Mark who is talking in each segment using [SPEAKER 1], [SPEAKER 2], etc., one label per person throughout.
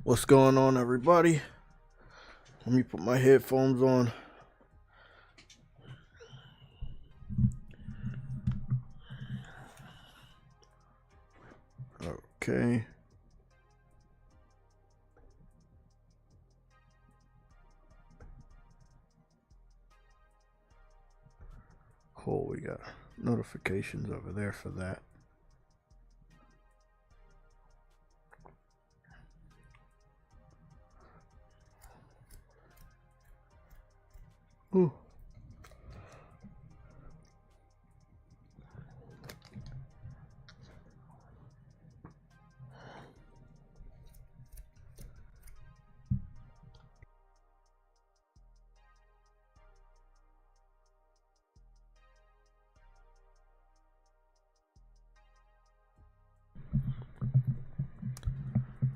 [SPEAKER 1] What's going on, everybody? Let me put my headphones on. Okay. Oh, we got notifications over there for that. Ooh.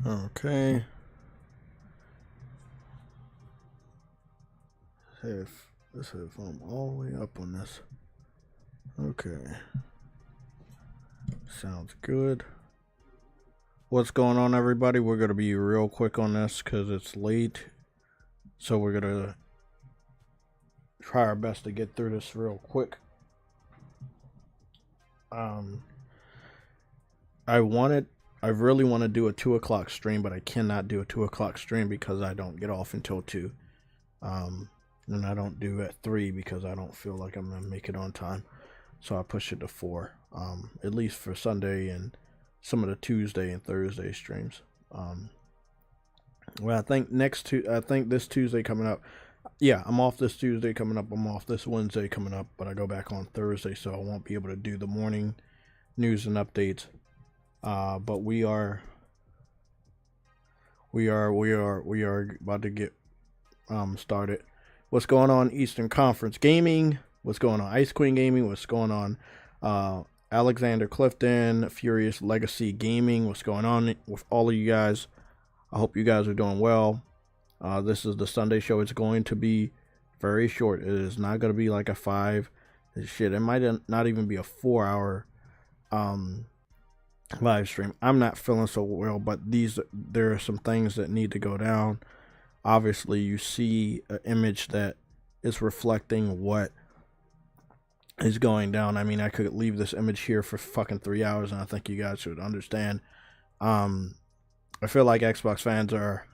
[SPEAKER 1] Okay. Let's have I'm all the way up on this. Okay. Sounds good. What's going on, everybody? We're going to be real quick on this because it's late. So we're going to try our best to get through this real quick. I really want to do a 2 o'clock stream, but I cannot do a 2 o'clock stream because I don't get off until 2. And I don't do at 3 because I don't feel like I'm going to make it on time. So I push it to 4, at least for Sunday and some of the Tuesday and Thursday streams. Well, I think this Tuesday coming up. Yeah, I'm off this Tuesday coming up. I'm off this Wednesday coming up, but I go back on Thursday, so I won't be able to do the morning news and updates. But we are about to get started. What's going on, Eastern Conference Gaming? What's going on, Ice Queen Gaming? What's going on, Alexander Clifton, Furious Legacy Gaming? What's going on with all of you guys? I hope you guys are doing well. This is the Sunday show. It's going to be very short. It is not going to be like a 5. Shit, it might not even be a 4-hour live stream. I'm not feeling so well, but there are some things that need to go down. Obviously, you see an image that is reflecting what is going down. I mean, I could leave this image here for fucking 3 hours, and I think you guys should understand. I feel like Xbox fans are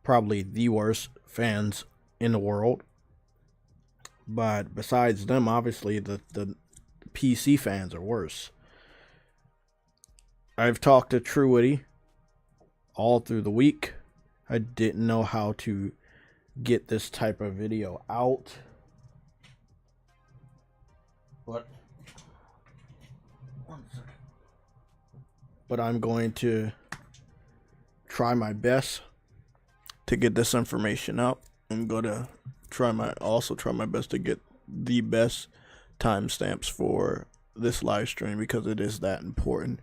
[SPEAKER 1] probably the worst fans in the world. But besides them, obviously, the PC fans are worse. I've talked to Truity all through the week. I didn't know how to get this type of video out. But I'm going to try my best to get this information out. I'm going to try my best to get the best timestamps for this live stream because it is that important.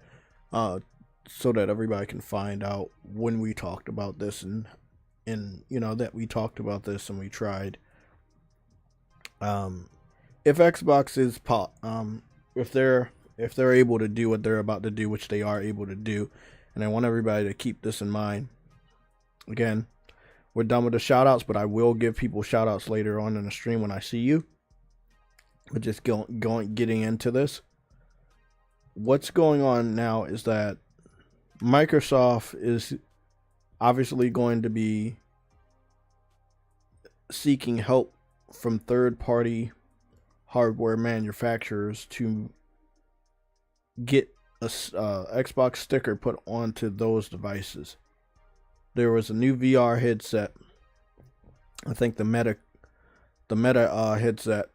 [SPEAKER 1] So that everybody can find out when we talked about this and you know that we talked about this and we tried. If Xbox is if they're able to do what they're about to do, which they are able to do, and I want everybody to keep this in mind. Again, we're done with the shoutouts, but I will give people shoutouts later on in the stream when I see you. But just getting into this. What's going on now is that Microsoft is obviously going to be seeking help from third-party hardware manufacturers to get a Xbox sticker put onto those devices. There was a new VR headset. I think the Meta headset.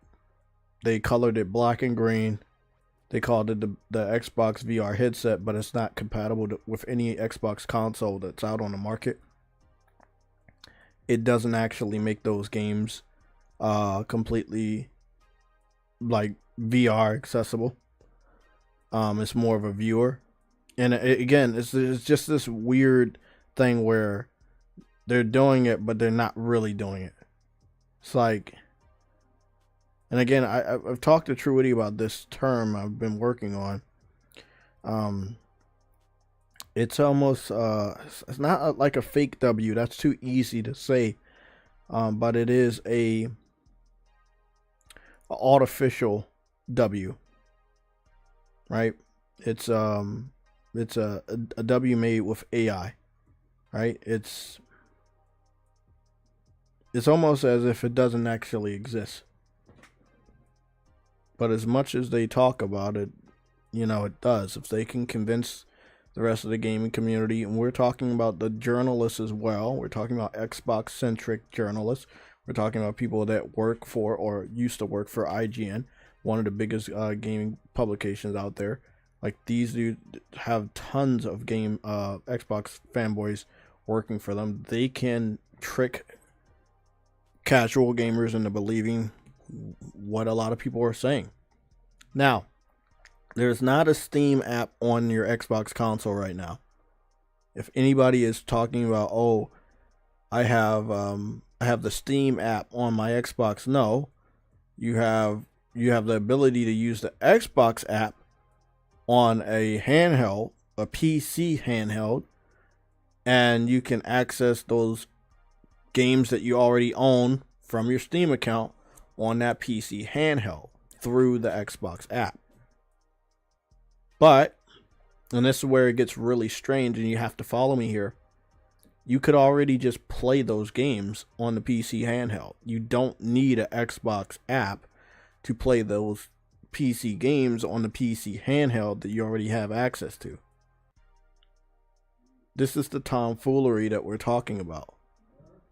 [SPEAKER 1] They colored it black and green. They called it the Xbox VR headset, but it's not compatible with any Xbox console that's out on the market. It doesn't actually make those games completely like VR accessible. It's more of a viewer, and again, it's just this weird thing where they're doing it, but they're not really doing it. It's like. And again, I've talked to Truity about this term I've been working on. It's almost it's not like a fake W. That's too easy to say. But it is a artificial W, right? It's a W made with AI, right? It's almost as if it doesn't actually exist. But as much as they talk about it, it does. If they can convince the rest of the gaming community, and we're talking about the journalists as well. We're talking about Xbox centric journalists. We're talking about people that work for or used to work for IGN, one of the biggest gaming publications out there. Like, these dudes have tons of Xbox fanboys working for them. They can trick casual gamers into believing what a lot of people are saying. Now, there's not a Steam app on your Xbox console right now. If anybody is talking about, oh, I have the Steam app on my Xbox, no. You have the ability to use the Xbox app on a handheld, a PC handheld, and you can access those games that you already own from your Steam account on that PC handheld through the Xbox app. But, and this is where it gets really strange, and you have to follow me here, you could already just play those games on the PC handheld. You don't need an Xbox app to play those PC games on the PC handheld that you already have access to. This is the tomfoolery that we're talking about.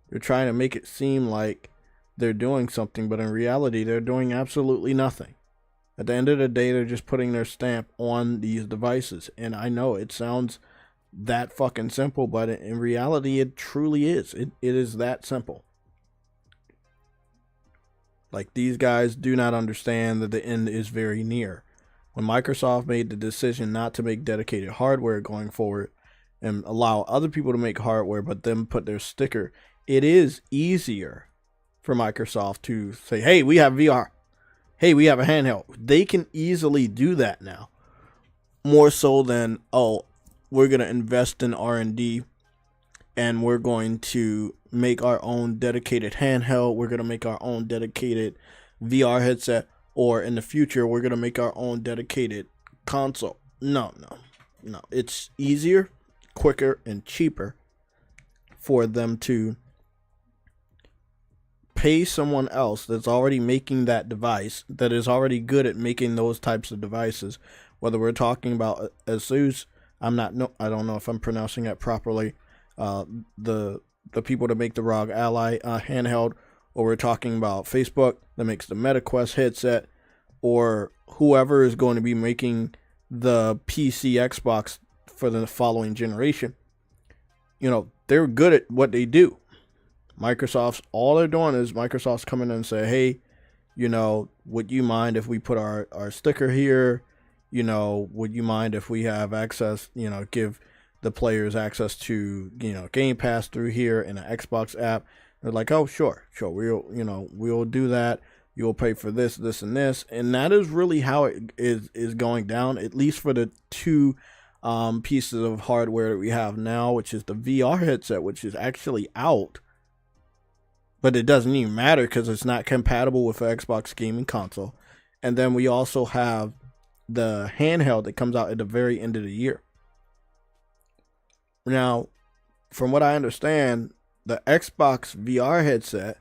[SPEAKER 1] They're trying to make it seem like they're doing something, but in reality, they're doing absolutely nothing. At the end of the day, they're just putting their stamp on these devices. And I know it sounds that fucking simple, but in reality, it truly is. It is that simple. Like, these guys do not understand that the end is very near. When Microsoft made the decision not to make dedicated hardware going forward and allow other people to make hardware but then put their sticker, it is easier for Microsoft to say, hey, we have VR. Hey, we have a handheld. They can easily do that now. More so than, oh, we're going to invest in R&D and we're going to make our own dedicated handheld. We're going to make our own dedicated VR headset. Or in the future, we're going to make our own dedicated console. No. It's easier, quicker, and cheaper for them to pay someone else that's already making that device, that is already good at making those types of devices. Whether we're talking about Asus, I don't know if I'm pronouncing that properly, the people that make the ROG Ally handheld, or we're talking about Facebook that makes the MetaQuest headset, or whoever is going to be making the PC Xbox for the following generation. They're good at what they do. All they're doing is Microsoft's coming in and say, hey, would you mind if we put our sticker here? Would you mind if we have access, give the players access to, Game Pass through here in an Xbox app? They're like, oh, sure. We'll do that. You'll pay for this, this, and this. And that is really how it is going down, at least for the two pieces of hardware that we have now, which is the VR headset, which is actually out. But it doesn't even matter because it's not compatible with an Xbox gaming console. And then we also have the handheld that comes out at the very end of the year. Now, from what I understand, the Xbox VR headset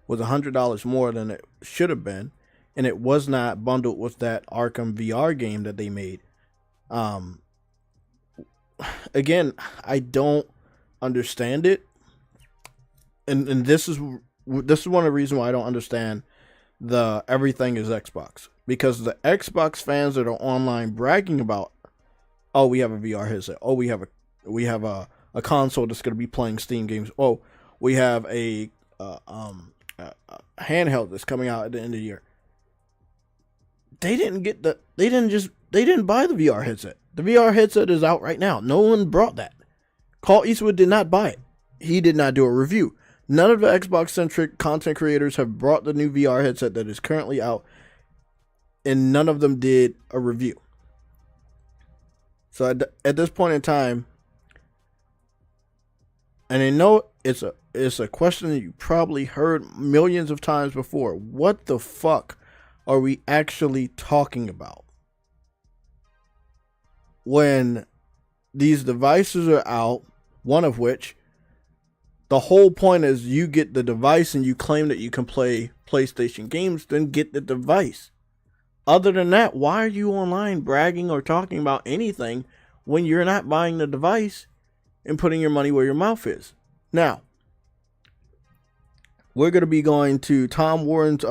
[SPEAKER 1] was $100 more than it should have been, and it was not bundled with that Arkham VR game that they made. Again, I don't understand it, and this is one of the reasons why I don't understand the everything is Xbox, because the Xbox fans that are online bragging about, oh, we have a VR headset, oh, we have a console that's going to be playing Steam games, oh, we have a handheld that's coming out at the end of the year. They didn't buy the VR headset. The VR headset is out right now. No one brought that. Carl Eastwood did not buy it. He did not do a review. None of the Xbox-centric content creators have brought the new VR headset that is currently out, and none of them did a review. So at this point in time, And I know it's a question that you probably heard millions of times before. What the fuck are we actually talking about? When these devices are out, one of which, the whole point is you get the device and you claim that you can play PlayStation games, then get the device. Other than that, why are you online bragging or talking about anything when you're not buying the device and putting your money where your mouth is? Now, we're going to be going to Tom Warren's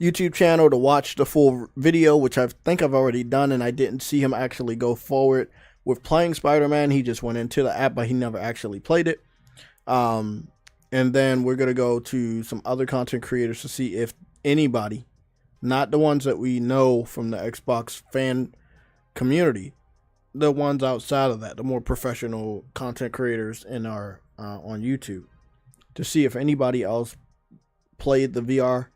[SPEAKER 1] YouTube channel to watch the full video, which I think I've already done, and I didn't see him actually go forward with playing Spider-Man. He just went into the app, but he never actually played it. And then we're going to go to some other content creators to see if anybody, not the ones that we know from the Xbox fan community, the ones outside of that, the more professional content creators in our on YouTube, to see if anybody else played the VR,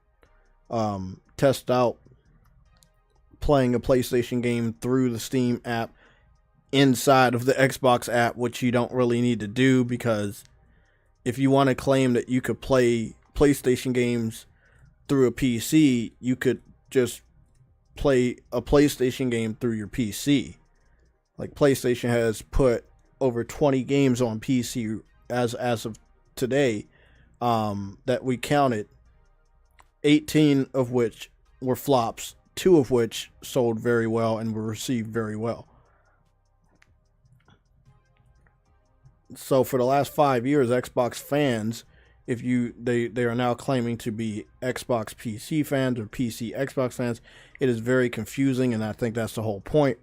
[SPEAKER 1] test out playing a PlayStation game through the Steam app inside of the Xbox app, which you don't really need to do, because if you want to claim that you could play PlayStation games through a PC, you could just play a PlayStation game through your PC. Like, PlayStation has put over 20 games on PC as of today, that we counted, 18 of which were flops, 2 of which sold very well and were received very well. So for the last 5 years, Xbox fans, they are now claiming to be Xbox PC fans or PC Xbox fans. It is very confusing, and I think that's the whole point,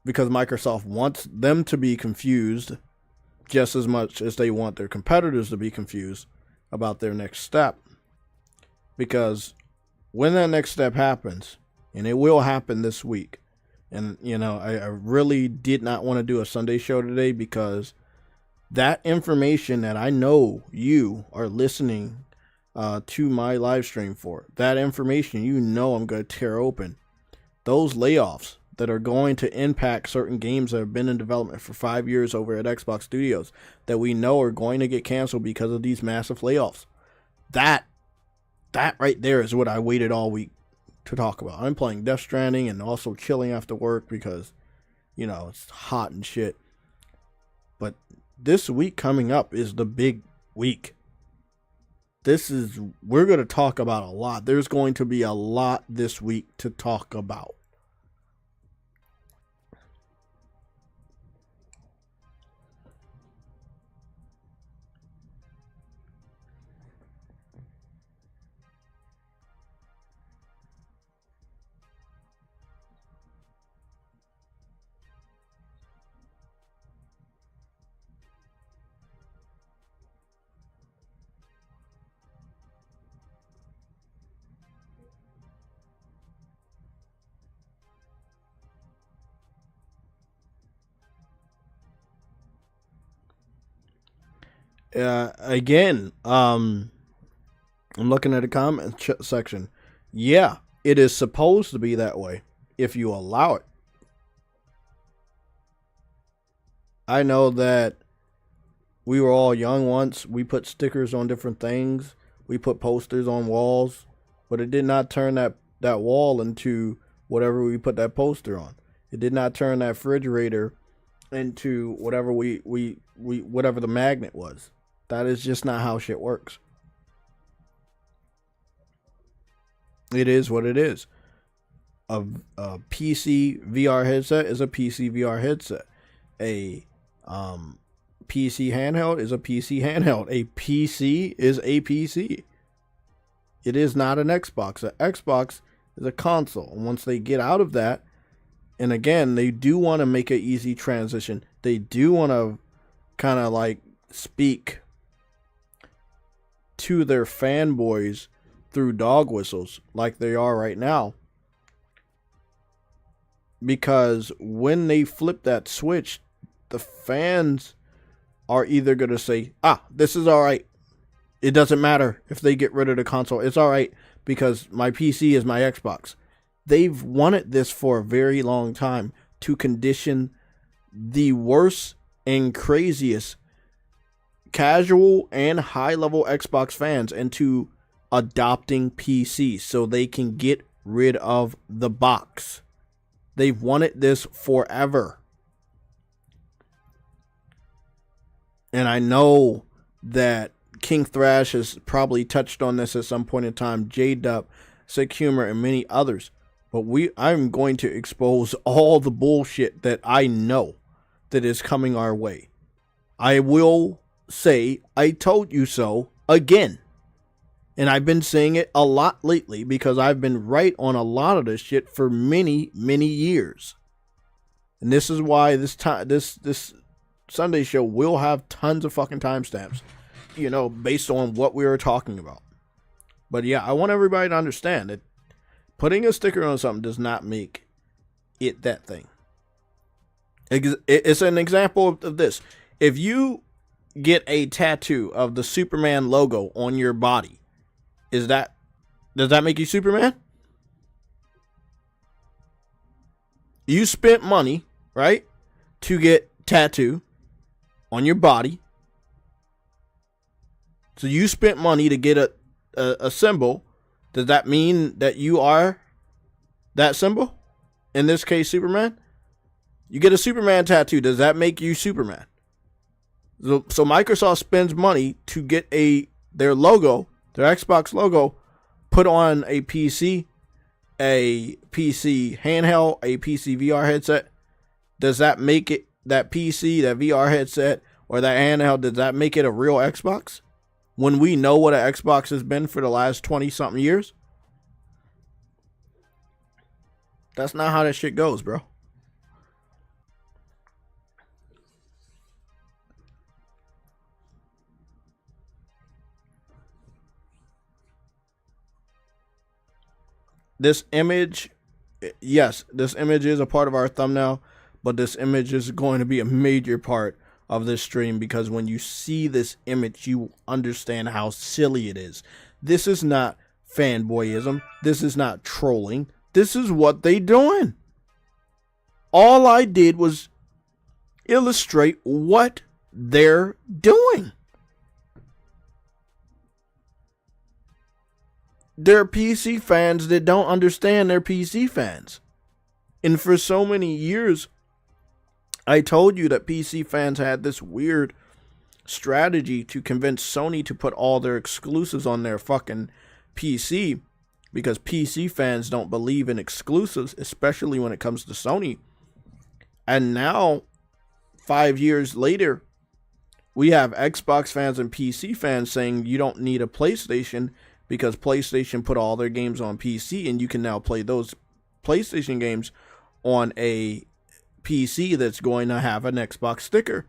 [SPEAKER 1] because Microsoft wants them to be confused just as much as they want their competitors to be confused about their next step. Because when that next step happens, and it will happen this week, and I really did not want to do a Sunday show today, because that information that I know you are listening to my live stream for, that information I'm going to tear open. Those layoffs that are going to impact certain games that have been in development for 5 years over at Xbox Studios, that we know are going to get canceled because of these massive layoffs. That right there is what I waited all week to talk about. I'm playing Death Stranding and also chilling after work because, it's hot and shit. But this week coming up is the big week. We're going to talk about a lot. There's going to be a lot this week to talk about. Again, I'm looking at the comment section. Yeah, it is supposed to be that way if you allow it. I know that we were all young once. We put stickers on different things. We put posters on walls, but it did not turn that wall into whatever we put that poster on. It did not turn that refrigerator into whatever whatever the magnet was. That is just not how shit works. It is what it is. A PC VR headset is a PC VR headset. A PC handheld is a PC handheld. A PC is a PC. It is not an Xbox. An Xbox is a console. And once they get out of that, and again, they do want to make an easy transition. They do want to kind of like speak to their fanboys through dog whistles like they are right now. Because when they flip that switch, the fans are either going to say, this is all right. It doesn't matter if they get rid of the console. It's all right because my PC is my Xbox. They've wanted this for a very long time, to condition the worst and craziest casual and high-level Xbox fans into adopting PCs so they can get rid of the box. They've wanted this forever. And I know that King Thrash has probably touched on this at some point in time, J-Dub, Sick Humor, and many others. But I'm going to expose all the bullshit that I know that is coming our way. I will say, I told you so again. And I've been saying it a lot lately because I've been right on a lot of this shit for many, many years. And this is why this Sunday show will have tons of fucking timestamps, you know, based on what we were talking about. But yeah, I want everybody to understand that putting a sticker on something does not make it that thing. It's an example of this. If you get a tattoo of the Superman logo on your body, does that make you Superman? You spent money, right, to get tattoo on your body. So you spent money to get a symbol. Does that mean that you are that symbol? In this case, Superman? You get a Superman tattoo. Does that make you Superman? So Microsoft spends money to get their logo, their Xbox logo, put on a PC handheld, a PC VR headset. Does that make it, that PC, that VR headset, or that handheld, does that make it a real Xbox? When we know what an Xbox has been for the last 20-something years? That's not how that shit goes, bro. This image, yes, this image is a part of our thumbnail, but this image is going to be a major part of this stream because when you see this image, you understand how silly it is. This is not fanboyism. This is not trolling. This is what they doing. All I did was illustrate what they're doing. There are PC fans that don't understand they're PC fans. And for so many years, I told you that PC fans had this weird strategy to convince Sony to put all their exclusives on their fucking PC because PC fans don't believe in exclusives, especially when it comes to Sony. And now, 5 years later, we have Xbox fans and PC fans saying you don't need a PlayStation because PlayStation put all their games on PC and you can now play those PlayStation games on a PC that's going to have an Xbox sticker.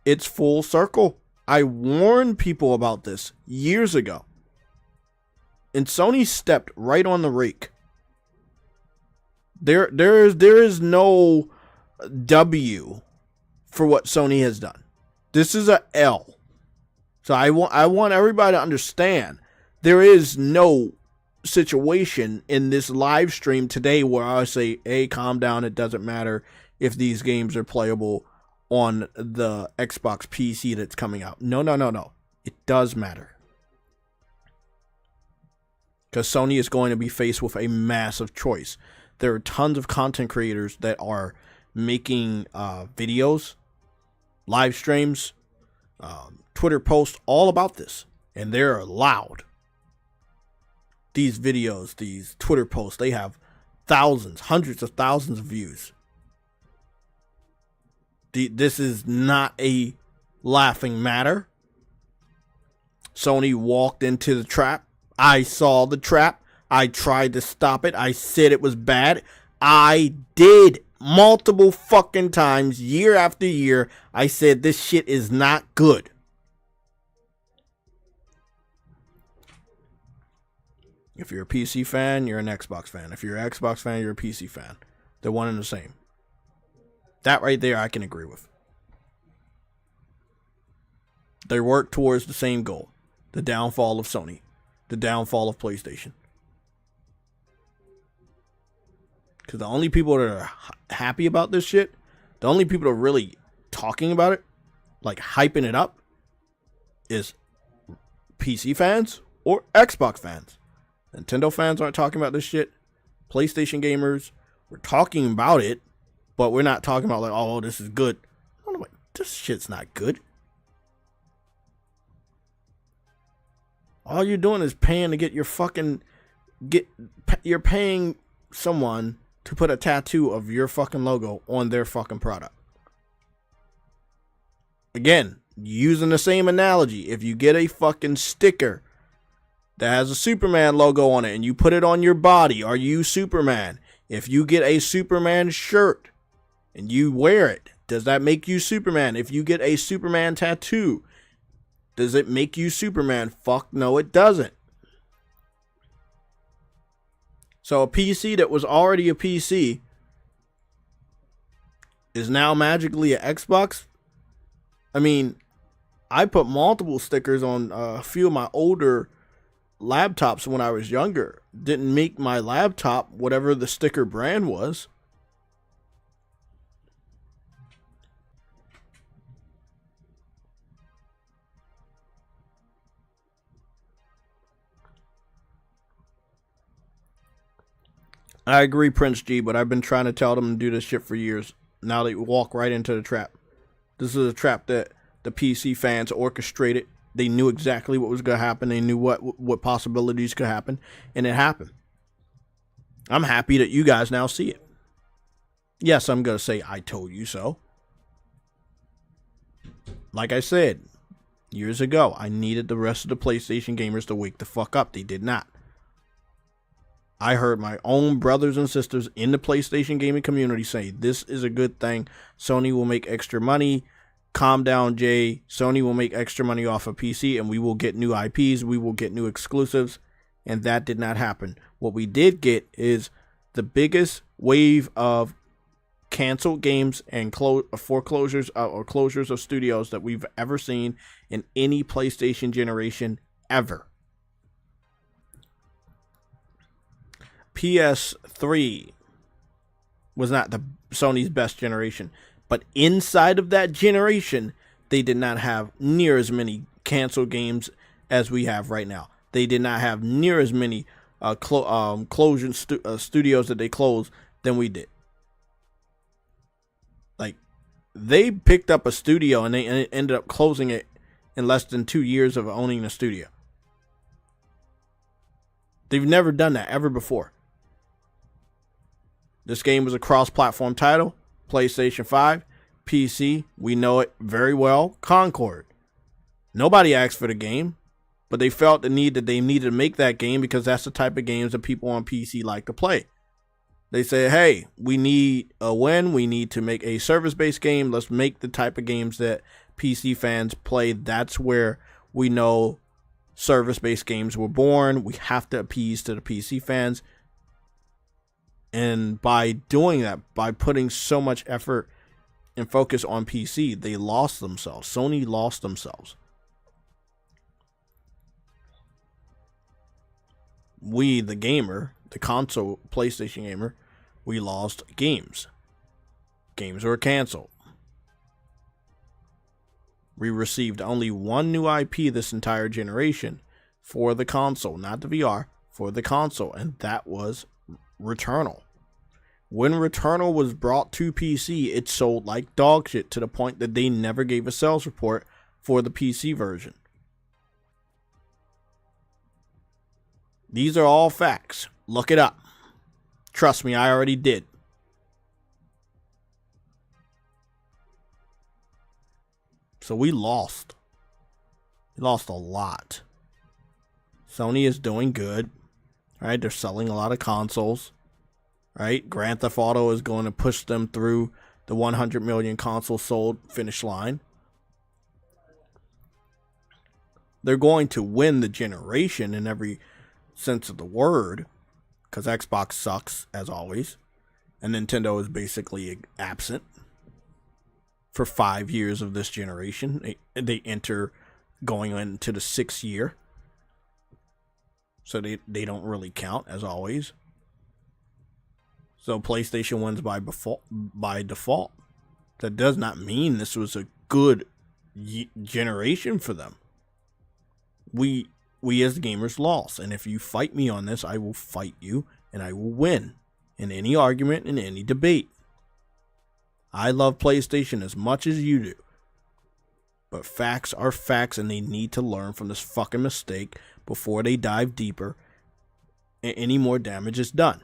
[SPEAKER 1] It's full circle. I warned people about this years ago. And Sony stepped right on the rake. There is no W for what Sony has done. This is a L. So I want everybody to understand there is no situation in this live stream today where I say, hey, calm down, it doesn't matter if these games are playable on the Xbox PC that's coming out. No. It does matter. Because Sony is going to be faced with a massive choice. There are tons of content creators that are making videos, live streams, Twitter posts, all about this. And they're loud. These videos, these Twitter posts, they have thousands, hundreds of thousands of views. This is not a laughing matter. Sony walked into the trap. I saw the trap. I tried to stop it. I said it was bad. I did multiple fucking times, year after year. I said this shit is not good. If you're a PC fan, you're an Xbox fan. If you're an Xbox fan, you're a PC fan. They're one and the same. That right there, I can agree with. They work towards the same goal. The downfall of Sony. The downfall of PlayStation. Because the only people that are happy about this shit, the only people that really talking about it, like hyping it up, is PC fans or Xbox fans. Nintendo fans aren't talking about this shit. PlayStation gamers, we're talking about it, but we're not talking about like, oh, this is good. I'm like, this shit's not good. All you're doing is paying to get your fucking you're paying someone to put a tattoo of your fucking logo on their fucking product. Again, using the same analogy, if you get a fucking sticker that has a Superman logo on it and you put it on your body, are you Superman? If you get a Superman shirt and you wear it, does that make you Superman? If you get a Superman tattoo, does it make you Superman? Fuck no, it doesn't. So a PC that was already a PC is now magically an Xbox. I mean, I put multiple stickers on a few of my older laptops when I was younger. Didn't make my laptop whatever the sticker brand was. I agree, Prince G, but I've been trying to tell them to do this shit for years. Now they walk right into the trap. This is a trap that the PC fans orchestrated. They knew exactly what was going to happen. They knew what possibilities could happen, and it happened. I'm happy that you guys now see it. Yes, I'm going to say I told you so. Like I said, years ago, I needed the rest of the PlayStation gamers to wake the fuck up. They did not. I heard my own brothers and sisters in the PlayStation gaming community say, this is a good thing. Sony will make extra money. Calm down, Jay. Sony will make extra money off of PC and we will get new IPs. We will get new exclusives. And that did not happen. What we did get is the biggest wave of canceled games and foreclosures or closures of studios that we've ever seen in any PlayStation generation ever. PS3 was not the Sony's best generation, but inside of that generation, they did not have near as many canceled games as we have right now. They did not have near as many studios that they closed than we did. Like, they picked up a studio and they ended up closing it in less than 2 years of owning the studio. They've never done that ever before. This game was a cross-platform title. PlayStation 5, PC, we know it very well. Concord. Nobody asked for the game, but they felt the need that they needed to make that game because that's the type of games that people on PC like to play. They said, hey, we need a win. We need to make a service-based game. Let's make the type of games that PC fans play. That's where we know service-based games were born. We have to appease to the PC fans. And by doing that, by putting so much effort and focus on PC, they lost themselves. Sony lost themselves. We, the gamer, the console PlayStation gamer, we lost games. Games were canceled. We received only one new IP this entire generation for the console, not the VR, for the console, and that was Returnal. When Returnal was brought to PC, it sold like dog shit to the point that they never gave a sales report for the PC version. These are all facts. Look it up. Trust me, I already did. So we lost. We lost a lot. Sony is doing good. Right? They're selling a lot of consoles. Right? Grand Theft Auto is going to push them through the 100 million consoles sold finish line. They're going to win the generation in every sense of the word, because Xbox sucks as always, and Nintendo is basically absent for 5 years of this generation. They enter going into the 6th year, so they don't really count as always. So PlayStation wins by default. That does not mean this was a good generation for them. We as gamers lost, and if you fight me on this, I will fight you, and I will win in any argument, in any debate. I love PlayStation as much as you do, but facts are facts, and they need to learn from this fucking mistake before they dive deeper and any more damage is done.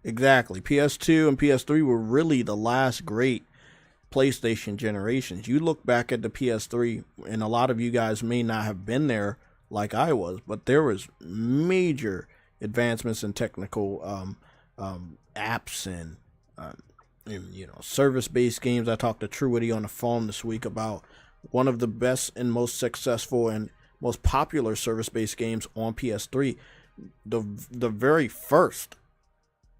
[SPEAKER 1] Exactly. PS2 and PS3 were really the last great PlayStation generations. You look back at the PS3, and a lot of you guys may not have been there like I was, but there was major advancements in technical apps and service-based games. I talked to Truity on the phone this week about one of the best and most successful and most popular service-based games on PS3. The very first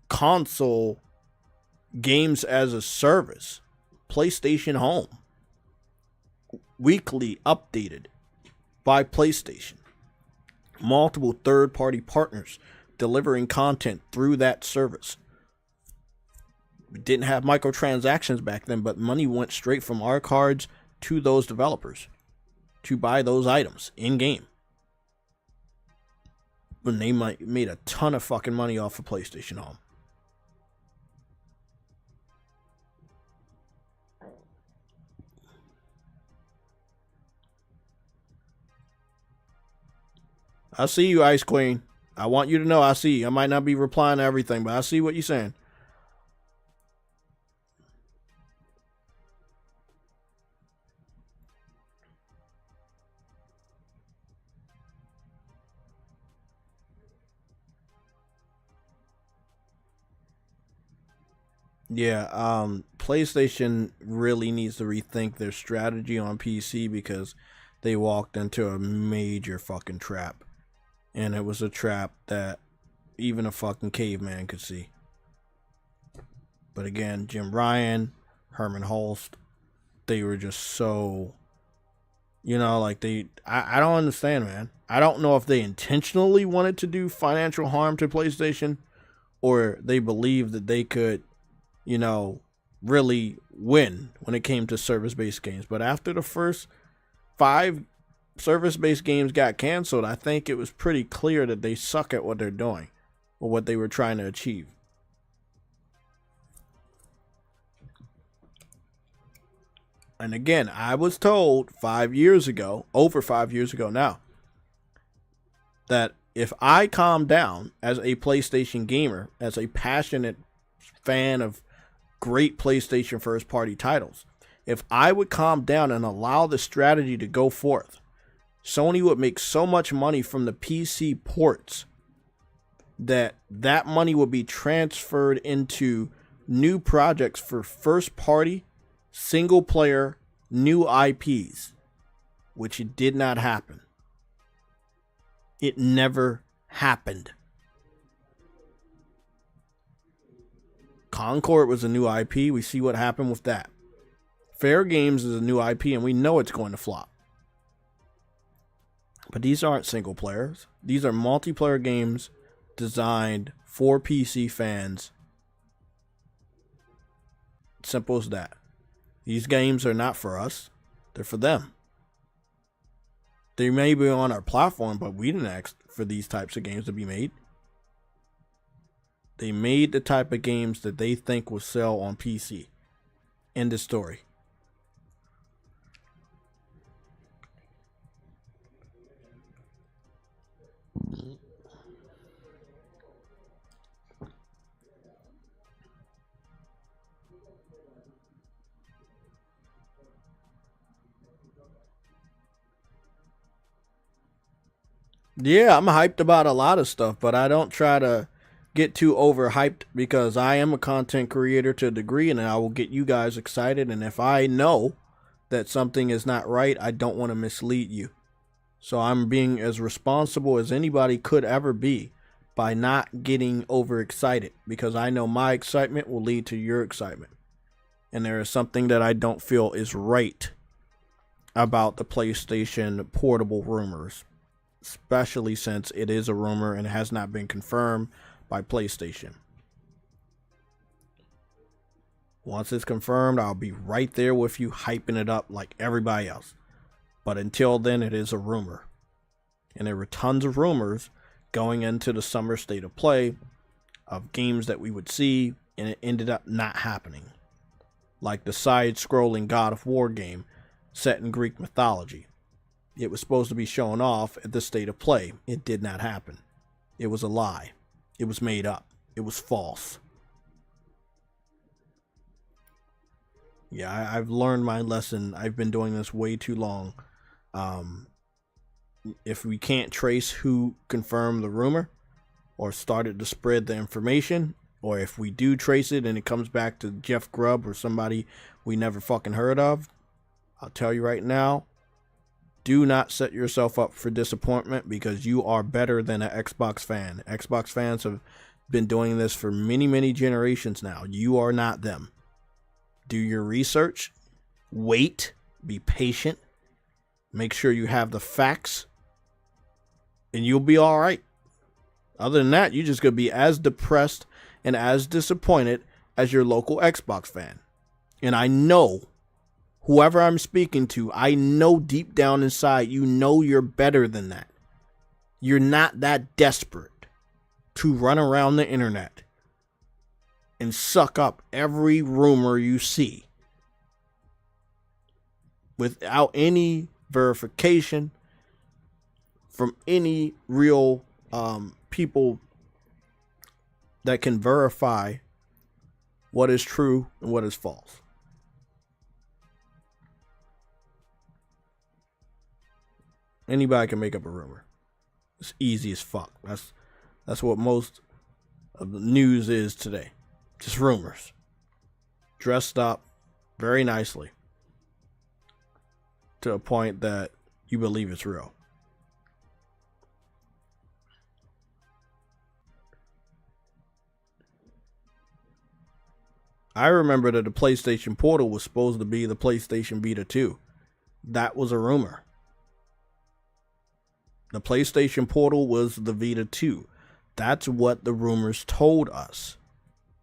[SPEAKER 1] console games as a service, PlayStation Home, weekly updated by PlayStation, multiple third-party partners delivering content through that service. We didn't have microtransactions back then, but money went straight from our cards to those developers to buy those items in game. And they made a ton of fucking money off of PlayStation Home. I see you, Ice Queen. I want you to know I see you. I might not be replying to everything, but I see what you're saying. Yeah, PlayStation really needs to rethink their strategy on PC because they walked into a major fucking trap. And it was a trap that even a fucking caveman could see. But again, Jim Ryan, Herman Holst, they were just so, I don't understand, man. I don't know if they intentionally wanted to do financial harm to PlayStation or they believed that they could, really win when it came to service-based games. But after the first 5 service-based games got canceled, I think it was pretty clear that they suck at what they're doing or what they were trying to achieve. And again, I was told 5 years ago, over 5 years ago now, that if I calm down as a PlayStation gamer, as a passionate fan of great PlayStation first-party titles, if I would calm down and allow the strategy to go forth, Sony would make so much money from the PC ports that money would be transferred into new projects for first-party, single-player, new IPs, which it did not happen. It never happened. Concord was a new IP. We see what happened with that. Fair Games is a new IP, and we know it's going to flop. But these aren't single players. These are multiplayer games designed for PC fans. Simple as that. These games are not for us. They're for them. They may be on our platform, but we didn't ask for these types of games to be made. They made the type of games that they think will sell on PC. End of story. Yeah, I'm hyped about a lot of stuff, but I don't try to get too overhyped because I am a content creator to a degree and I will get you guys excited. And if I know that something is not right, I don't want to mislead you. So I'm being as responsible as anybody could ever be by not getting overexcited because I know my excitement will lead to your excitement. and there is something that I don't feel is right about the PlayStation Portable rumors, especially since it is a rumor and it has not been confirmed by PlayStation. Once it's confirmed, I'll be right there with you, hyping it up like everybody else. But until then, it is a rumor. And there were tons of rumors going into the summer state of play of games that we would see, and it ended up not happening. Like the side-scrolling God of War game set in Greek mythology. It was supposed to be shown off at the state of play. It did not happen. It was a lie. It was made up. It was false. Yeah, I've learned my lesson. I've been doing this way too long. If we can't trace who confirmed the rumor or started to spread the information, or if we do trace it and it comes back to Jeff Grubb or somebody we never fucking heard of, I'll tell you right now, do not set yourself up for disappointment, because you are better than an Xbox fan. Xbox fans have been doing this for many, many generations now. You are not them. Do your research, wait, be patient, make sure you have the facts, and you'll be all right. Other than that, you're just going to be as depressed and as disappointed as your local Xbox fan. And I know, whoever I'm speaking to, I know deep down inside, you know you're better than that. You're not that desperate to run around the internet and suck up every rumor you see without any verification from any real people that can verify what is true and what is false. Anybody can make up a rumor. It's easy as fuck. That's what most of the news is today. Just rumors. Dressed up very nicely to a point that you believe it's real. I remember that the PlayStation Portal was supposed to be the PlayStation Vita 2. That was a rumor. The PlayStation Portal was the Vita 2. That's what the rumors told us.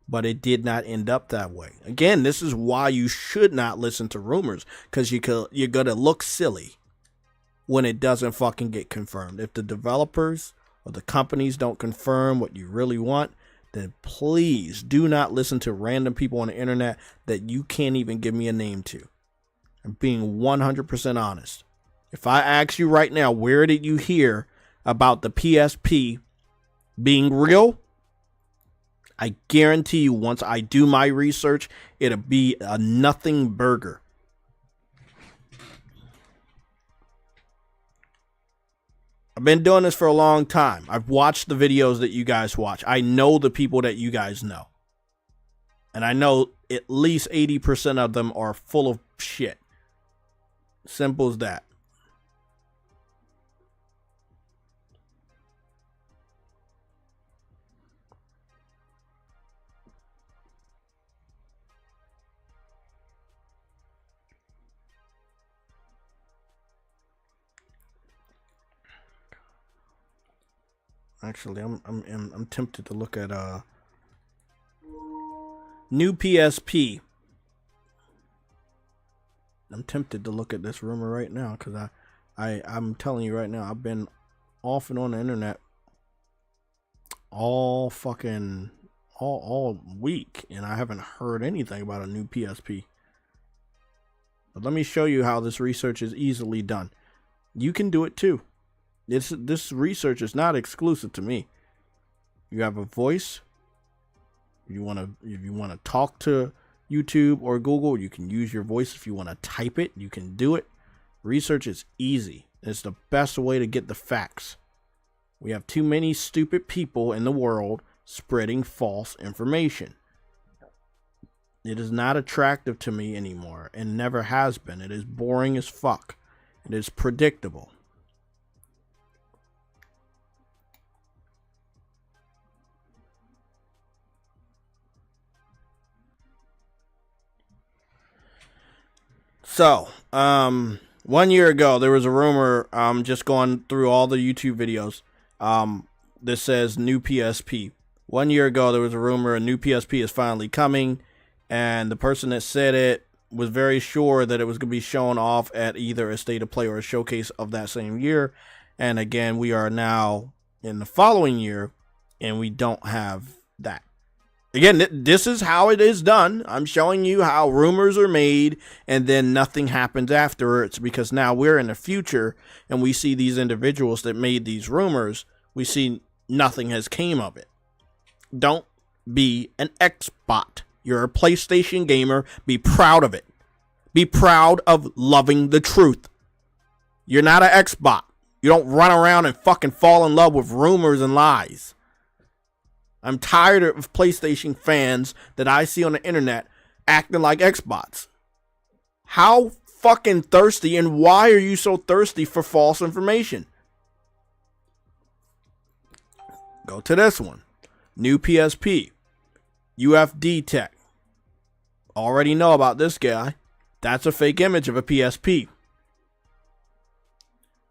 [SPEAKER 1] But it did not end up that way. Again, this is why you should not listen to rumors, because you're going to look silly when it doesn't fucking get confirmed. If the developers or the companies don't confirm what you really want, then please do not listen to random people on the internet that you can't even give me a name to. I'm being 100% honest. If I ask you right now, where did you hear about the PSP being real? I guarantee you, once I do my research, it'll be a nothing burger. I've been doing this for a long time. I've watched the videos that you guys watch. I know the people that you guys know. And I know at least 80% of them are full of shit. Simple as that. Actually, I'm tempted to look at new PSP. I'm tempted to look at this rumor right now, because I'm telling you right now, I've been off and on the internet all week, and I haven't heard anything about a new PSP. But let me show you how this research is easily done. You can do it too. This research is not exclusive to me. You have a voice. If you want to talk to YouTube or Google, you can use your voice. If you want to type it, you can do it. Research is easy. It's the best way to get the facts. We have too many stupid people in the world spreading false information. It is not attractive to me anymore, and never has been. It is boring as fuck. It is predictable. So, 1 year ago, there was a rumor, just going through all the YouTube videos, that says new PSP. 1 year ago, there was a rumor a new PSP is finally coming, and the person that said it was very sure that it was going to be shown off at either a State of Play or a showcase of that same year. And again, we are now in the following year, and we don't have that. Again, this is how it is done. I'm showing you how rumors are made, and then nothing happens afterwards, because now we're in the future, and we see these individuals that made these rumors. We see nothing has came of it. Don't be an Xbot. You're a PlayStation gamer. Be proud of it. Be proud of loving the truth. You're not an Xbot. You don't run around and fucking fall in love with rumors and lies. I'm tired of PlayStation fans that I see on the internet acting like Xbots. How fucking thirsty, and why are you so thirsty for false information? Go to this one. New PSP. UFD Tech. Already know about this guy. That's a fake image of a PSP.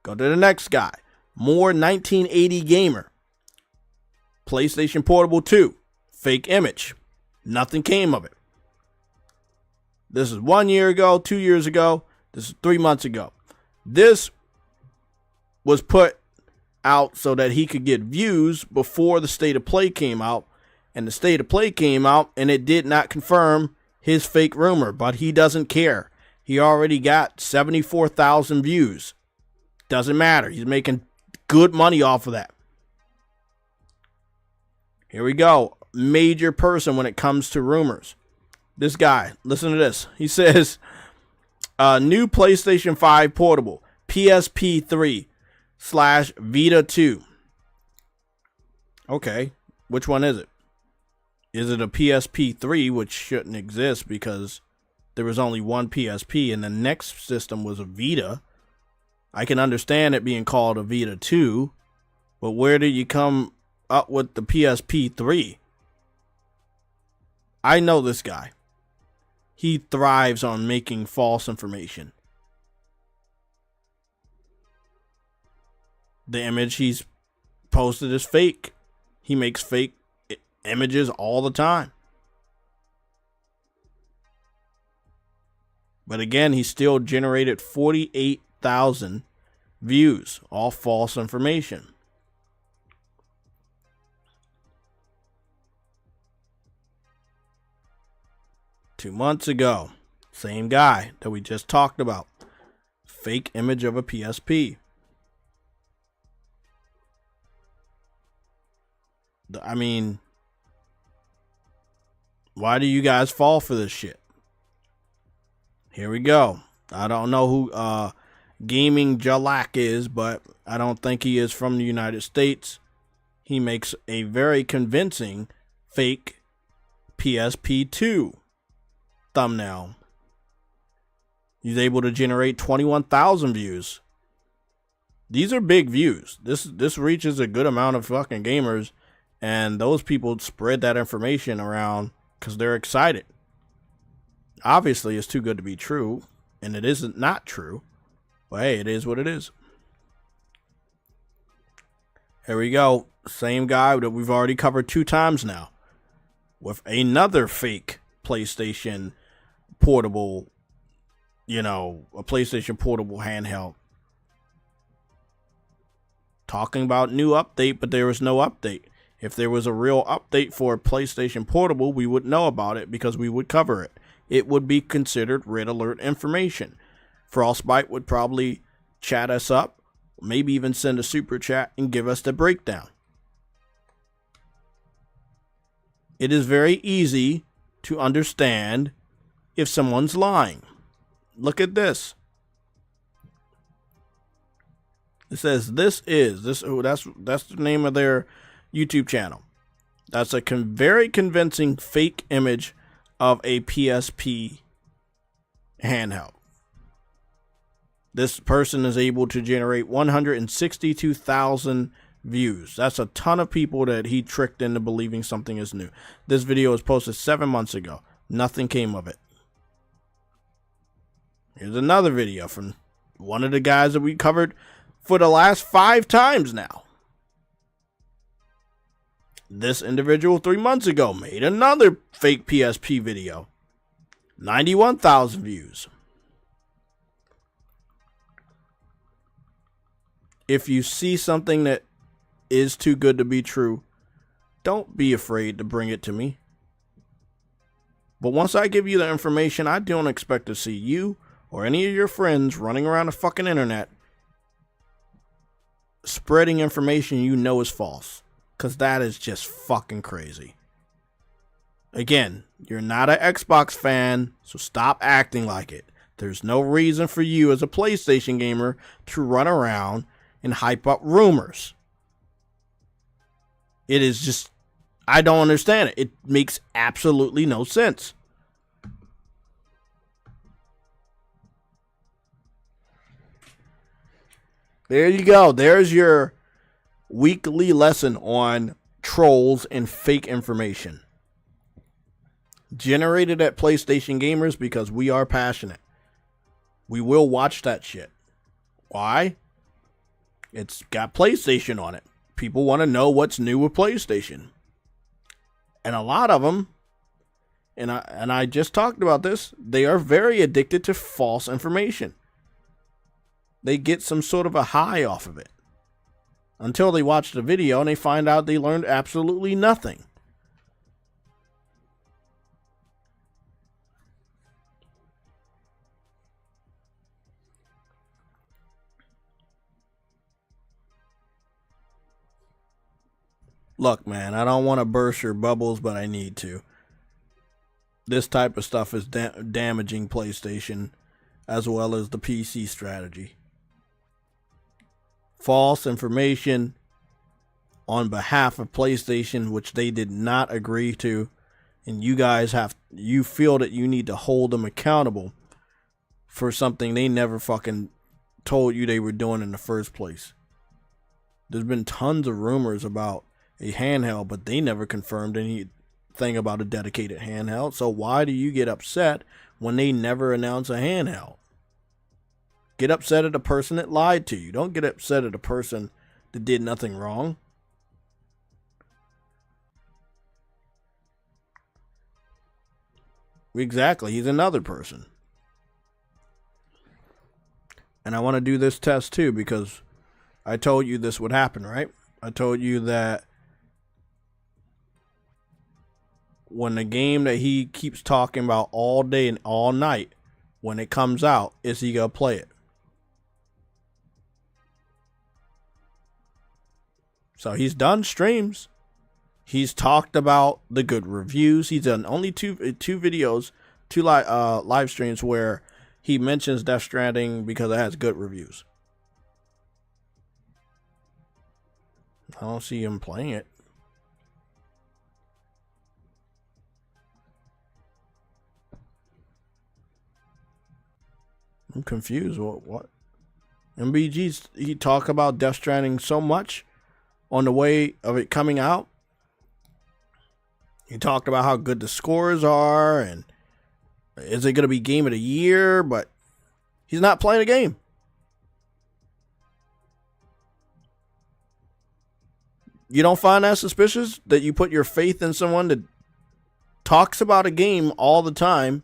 [SPEAKER 1] Go to the next guy. More 1980 gamer. PlayStation Portable 2. Fake image. Nothing came of it. This is 1 year ago, 2 years ago. This is 3 months ago. This was put out so that he could get views before the State of Play came out. And the State of Play came out, and it did not confirm his fake rumor, but he doesn't care. He already got 74,000 views. Doesn't matter. He's making good money off of that. Here we go. Major person when it comes to rumors. This guy, listen to this. He says, new PlayStation 5 portable, PSP 3/Vita 2. Okay, which one is it? Is it a PSP 3, which shouldn't exist because there was only one PSP and the next system was a Vita? I can understand it being called a Vita 2, but where did you come up with the PSP 3? I know this guy. He thrives on making false information. The image he's posted is fake. He makes fake images all the time. But again, he still generated 48,000 views, all false information. Two months ago, same guy that we just talked about. Fake image of a PSP. I mean, why do you guys fall for this shit? Here we go. I don't know who Gaming Jalak is, but I don't think he is from the United States. He makes a very convincing fake PSP 2 thumbnail. He's able to generate 21,000 views. These are big views. This reaches a good amount of fucking gamers, and those people spread that information around because they're excited. Obviously, it's too good to be true, and it isn't not true. But hey, it is what it is. Here we go. Same guy that we've already covered 2 times now, with another fake PlayStation portable, a PlayStation portable handheld. Talking about new update, but there was no update. If there was a real update for a PlayStation Portable, we would know about it because we would cover it. It would be considered red alert information. Frostbite would probably chat us up, maybe even send a super chat and give us the breakdown. It is very easy to understand if someone's lying. Look at this. It says that's the name of their YouTube channel. That's a very convincing fake image of a PSP handheld. This person is able to generate 162,000 views. That's a ton of people that he tricked into believing something is new. This video was posted 7 months ago. Nothing came of it. Here's another video from one of the guys that we covered for the last 5 times now. This individual 3 months ago made another fake PSP video. 91,000 views. If you see something that is too good to be true, don't be afraid to bring it to me. But once I give you the information, I don't expect to see you or any of your friends running around the fucking internet spreading information you know is false. Because that is just fucking crazy. Again, you're not an Xbox fan, so stop acting like it. There's no reason for you as a PlayStation gamer to run around and hype up rumors. It is just, I don't understand it. It makes absolutely no sense. There you go. There's your weekly lesson on trolls and fake information. Generated at PlayStation gamers because we are passionate. We will watch that shit. Why? It's got PlayStation on it. People want to know what's new with PlayStation. And a lot of them, and I just talked about this, they are very addicted to false information. They get some sort of a high off of it. Until they watch the video and they find out they learned absolutely nothing. Look, man, I don't want to burst your bubbles, but I need to. This type of stuff is damaging PlayStation as well as the PC strategy. False information on behalf of PlayStation, which they did not agree to, and you feel that you need to hold them accountable for something they never fucking told you they were doing in the first place. There's been tons of rumors about a handheld, but they never confirmed anything about a dedicated handheld. So why do you get upset when they never announce a handheld? Get upset at the person that lied to you. Don't get upset at the person that did nothing wrong. Exactly. He's another person. And I want to do this test too because I told you this would happen, right? I told you that when the game that he keeps talking about all day and all night, when it comes out, is he going to play it? So he's done streams. He's talked about the good reviews. He's done only two videos, two live streams where he mentions Death Stranding because it has good reviews. I don't see him playing it. I'm confused. What? MBG's, he talked about Death Stranding so much on the way of it coming out. He talked about how good the scores are and is it going to be game of the year, but he's not playing a game. You don't find that suspicious that you put your faith in someone that talks about a game all the time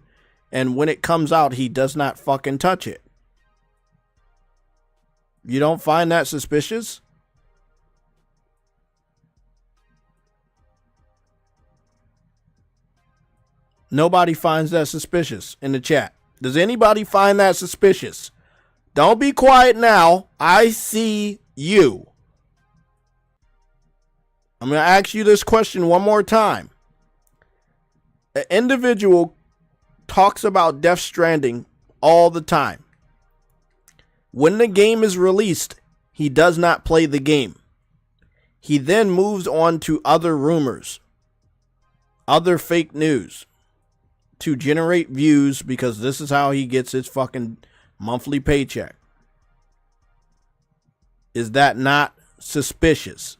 [SPEAKER 1] and when it comes out, he does not fucking touch it? You don't find that suspicious? Nobody finds that suspicious in the chat. Does anybody find that suspicious? Don't be quiet now. I see you. I'm going to ask you this question one more time. An individual talks about Death Stranding all the time. When the game is released, he does not play the game. He then moves on to other rumors, other fake news to generate views because this is how he gets his fucking monthly paycheck. Is that not suspicious?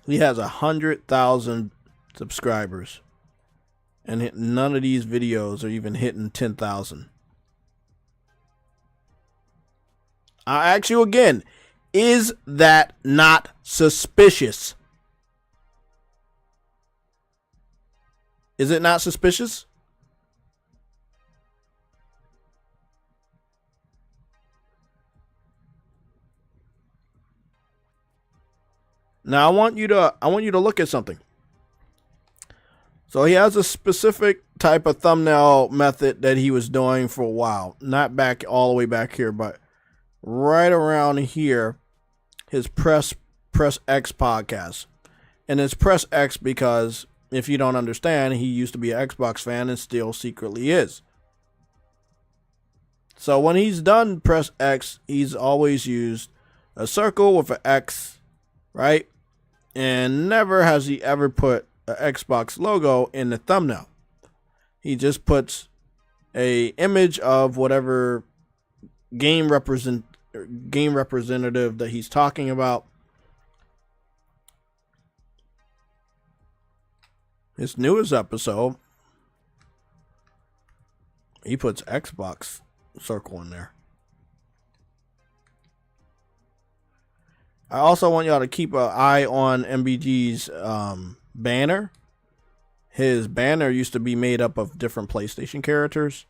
[SPEAKER 1] He has 100,000 subscribers. And none of these videos are even hitting 10,000. I ask you again, is that not suspicious? Is it not suspicious? Now I want you to look at something. So he has a specific type of thumbnail method that he was doing for a while. Not back all the way back here, but right around here, his Press X podcast. And it's Press X because if you don't understand, he used to be an Xbox fan and still secretly is. So when he's done Press X, he's always used a circle with an X, right? And never has he ever put an Xbox logo in the thumbnail. He just puts a image of whatever game representative that he's talking about. His newest episode, he puts Xbox circle in there. I also want y'all to keep an eye on MBG's banner. His banner used to be made up of different PlayStation characters.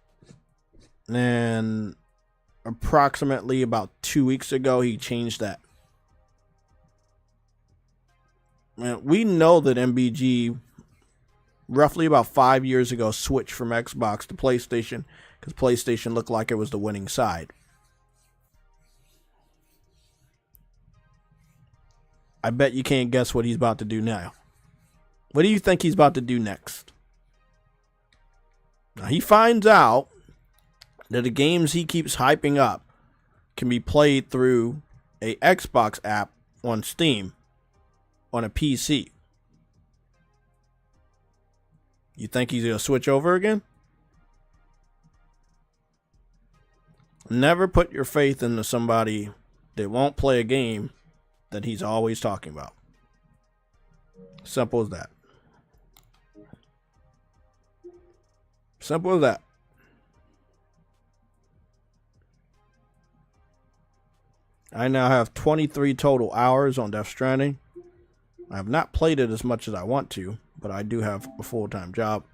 [SPEAKER 1] And approximately about 2 weeks ago, he changed that. And we know that MBG, roughly about 5 years ago, switched from Xbox to PlayStation because PlayStation looked like it was the winning side. I bet you can't guess what he's about to do now. What do you think he's about to do next? Now, he finds out that the games he keeps hyping up can be played through a Xbox app on Steam on a PC. You think he's going to switch over again? Never put your faith into somebody that won't play a game that he's always talking about. Simple as that. Simple as that. I now have 23 total hours on Death Stranding. I have not played it as much as I want to, but I do have a full-time job.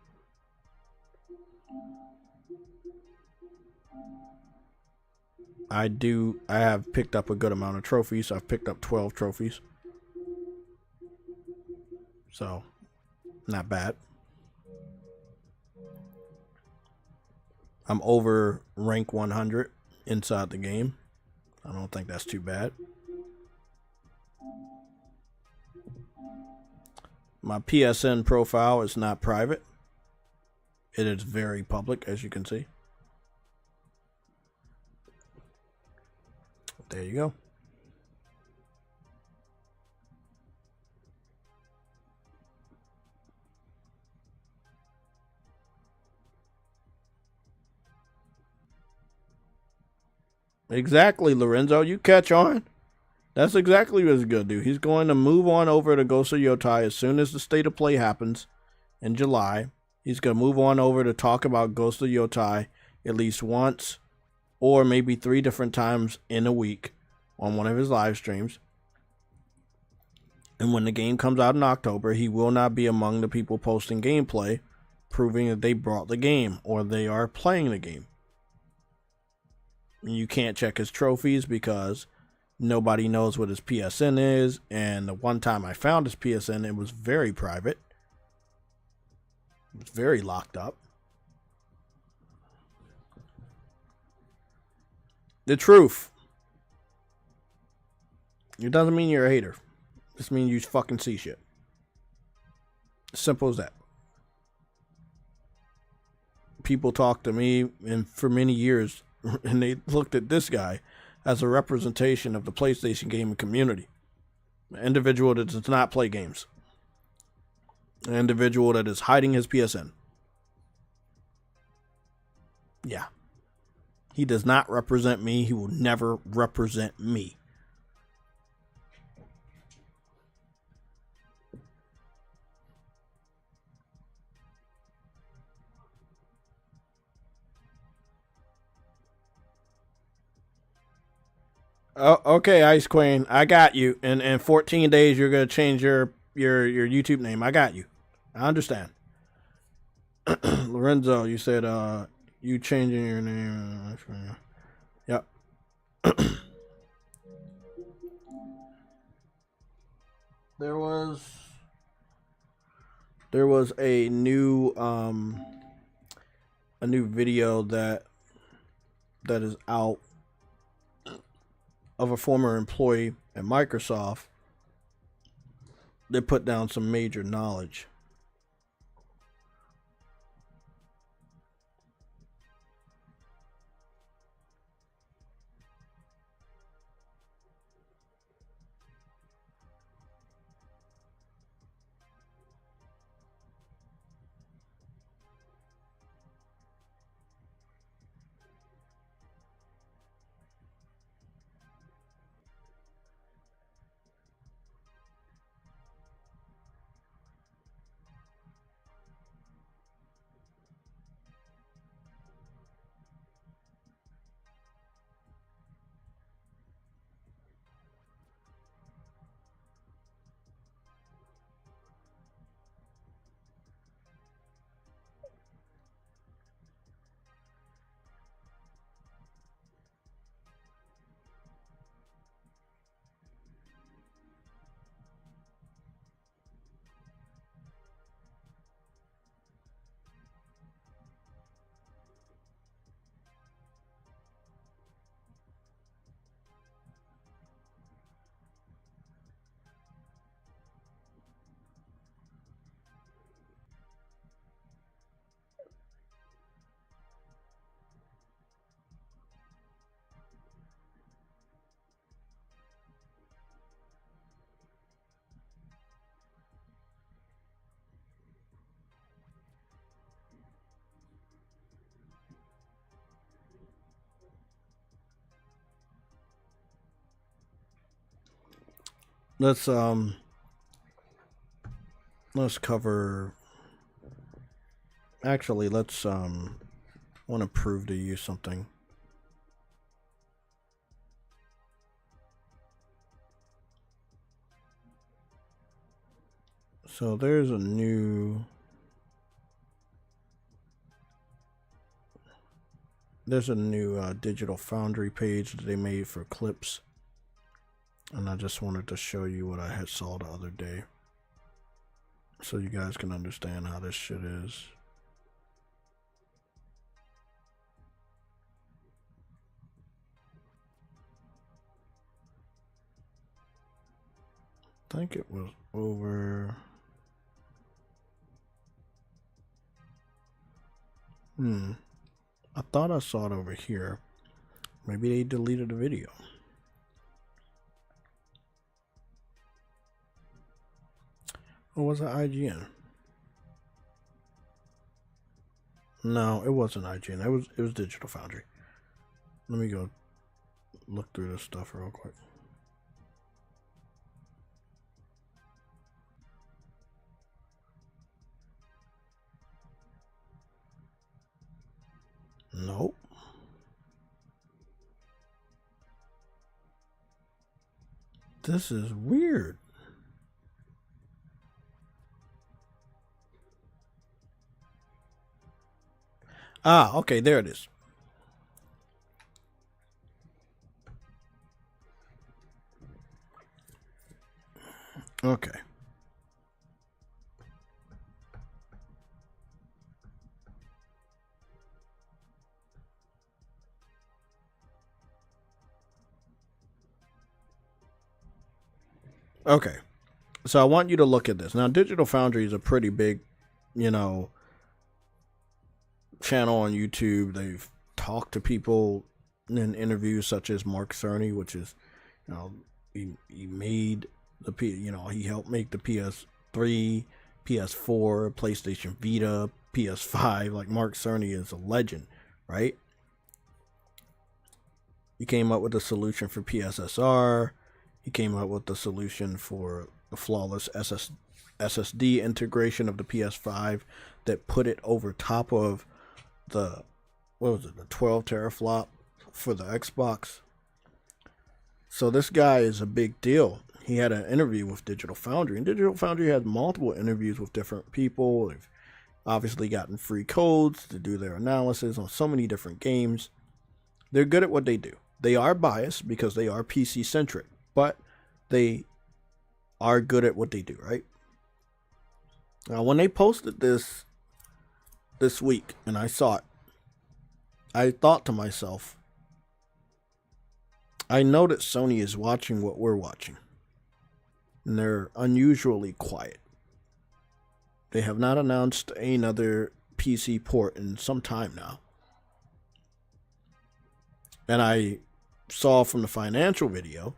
[SPEAKER 1] I have picked up a good amount of trophies. I've picked up 12 trophies. So, not bad. I'm over rank 100 inside the game. I don't think that's too bad. My PSN profile is not private. It is very public, as you can see. There you go. Exactly, Lorenzo. You catch on. That's exactly what he's going to do. He's going to move on over to Ghost of Yotai as soon as the state of play happens in July. He's going to move on over to talk about Ghost of Yotai at least once or maybe 3 different times in a week on one of his live streams. And when the game comes out in October, he will not be among the people posting gameplay, proving that they brought the game or they are playing the game. You can't check his trophies because nobody knows what his PSN is. And the one time I found his PSN, it was very private. It was very locked up. The truth. It doesn't mean you're a hater. It just means you fucking see shit. Simple as that. People talk to me and for many years, and they looked at this guy as a representation of the PlayStation gaming community. An individual that does not play games. An individual that is hiding his PSN. Yeah. He does not represent me. He will never represent me. Oh, okay, Ice Queen, I got you. In 14 days, you're gonna change your YouTube name. I got you. I understand. Lorenzo, you said you changing your name. Yep. there was there was a new video that is out of a former employee at Microsoft that put down some major knowledge. Let's let's cover. Actually, let's want to prove to you something. So there's a new Digital Foundry page that they made for clips, and I just wanted to show you what I had saw the other day, so you guys can understand how this shit is. I think it was over. I thought I saw it over here. Maybe they deleted the video. Or was it IGN? No, it wasn't IGN. It was Digital Foundry. Let me go look through this stuff real quick. Nope. This is weird. Ah, okay, there it is. Okay. Okay. So I want you to look at this. Now, Digital Foundry is a pretty big, channel on YouTube. They've talked to people in interviews such as Mark Cerny, which is, he made he helped make the PS3, PS4, PlayStation Vita, PS5. Like, Mark Cerny is a legend, right? He came up with a solution for PSSR. He came up with the solution for the flawless SSD integration of the PS5 that put it over top of the 12 teraflop for the Xbox. So this guy is a big deal. He had an interview with Digital Foundry, and Digital Foundry has multiple interviews with different people. They've obviously gotten free codes to do their analysis on so many different games. They're good at what they do. They are biased because they are PC centric, but they are good at what they do, right? Now, when they posted this week and I saw it, I thought to myself, I know that Sony is watching what we're watching, and they're unusually quiet. They have not announced another PC port in some time now. And I saw from the financial video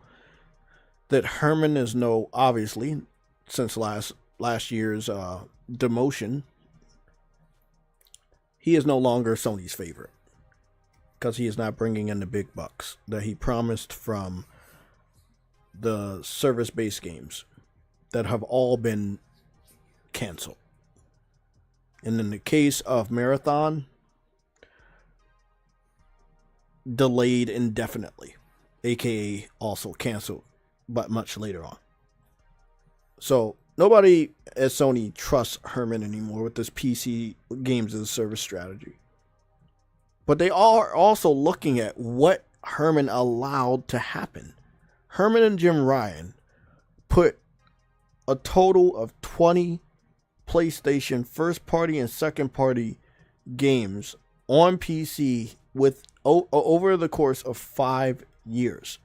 [SPEAKER 1] that Herman is obviously, since last year's demotion, he is no longer Sony's favorite because he is not bringing in the big bucks that he promised from the service-based games that have all been canceled. And in the case of Marathon, delayed indefinitely, aka also canceled, but much later on. So nobody at Sony trusts Herman anymore with this PC games as a service strategy. But they are also looking at what Herman allowed to happen. Herman and Jim Ryan put a total of 20 PlayStation first party and second party games on PC with over the course of 5 years,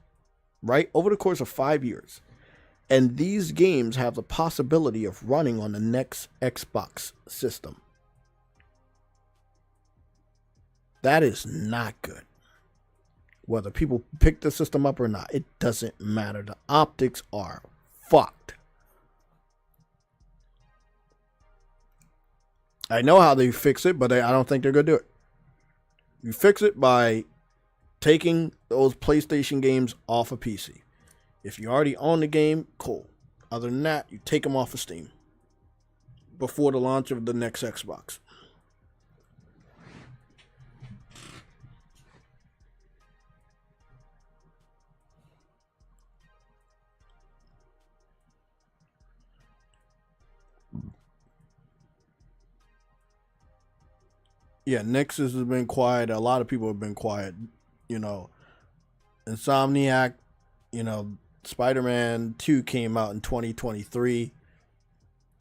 [SPEAKER 1] right? Over the course of 5 years. And these games have the possibility of running on the next Xbox system. That is not good. Whether people pick the system up or not, it doesn't matter. The optics are fucked. I know how they fix it, but I don't think they're going to do it. You fix it by taking those PlayStation games off of PC. If you already own the game, cool. Other than that, you take them off of Steam before the launch of the next Xbox. Yeah, Nexus has been quiet. A lot of people have been quiet. Insomniac, Spider-Man 2 came out in 2023.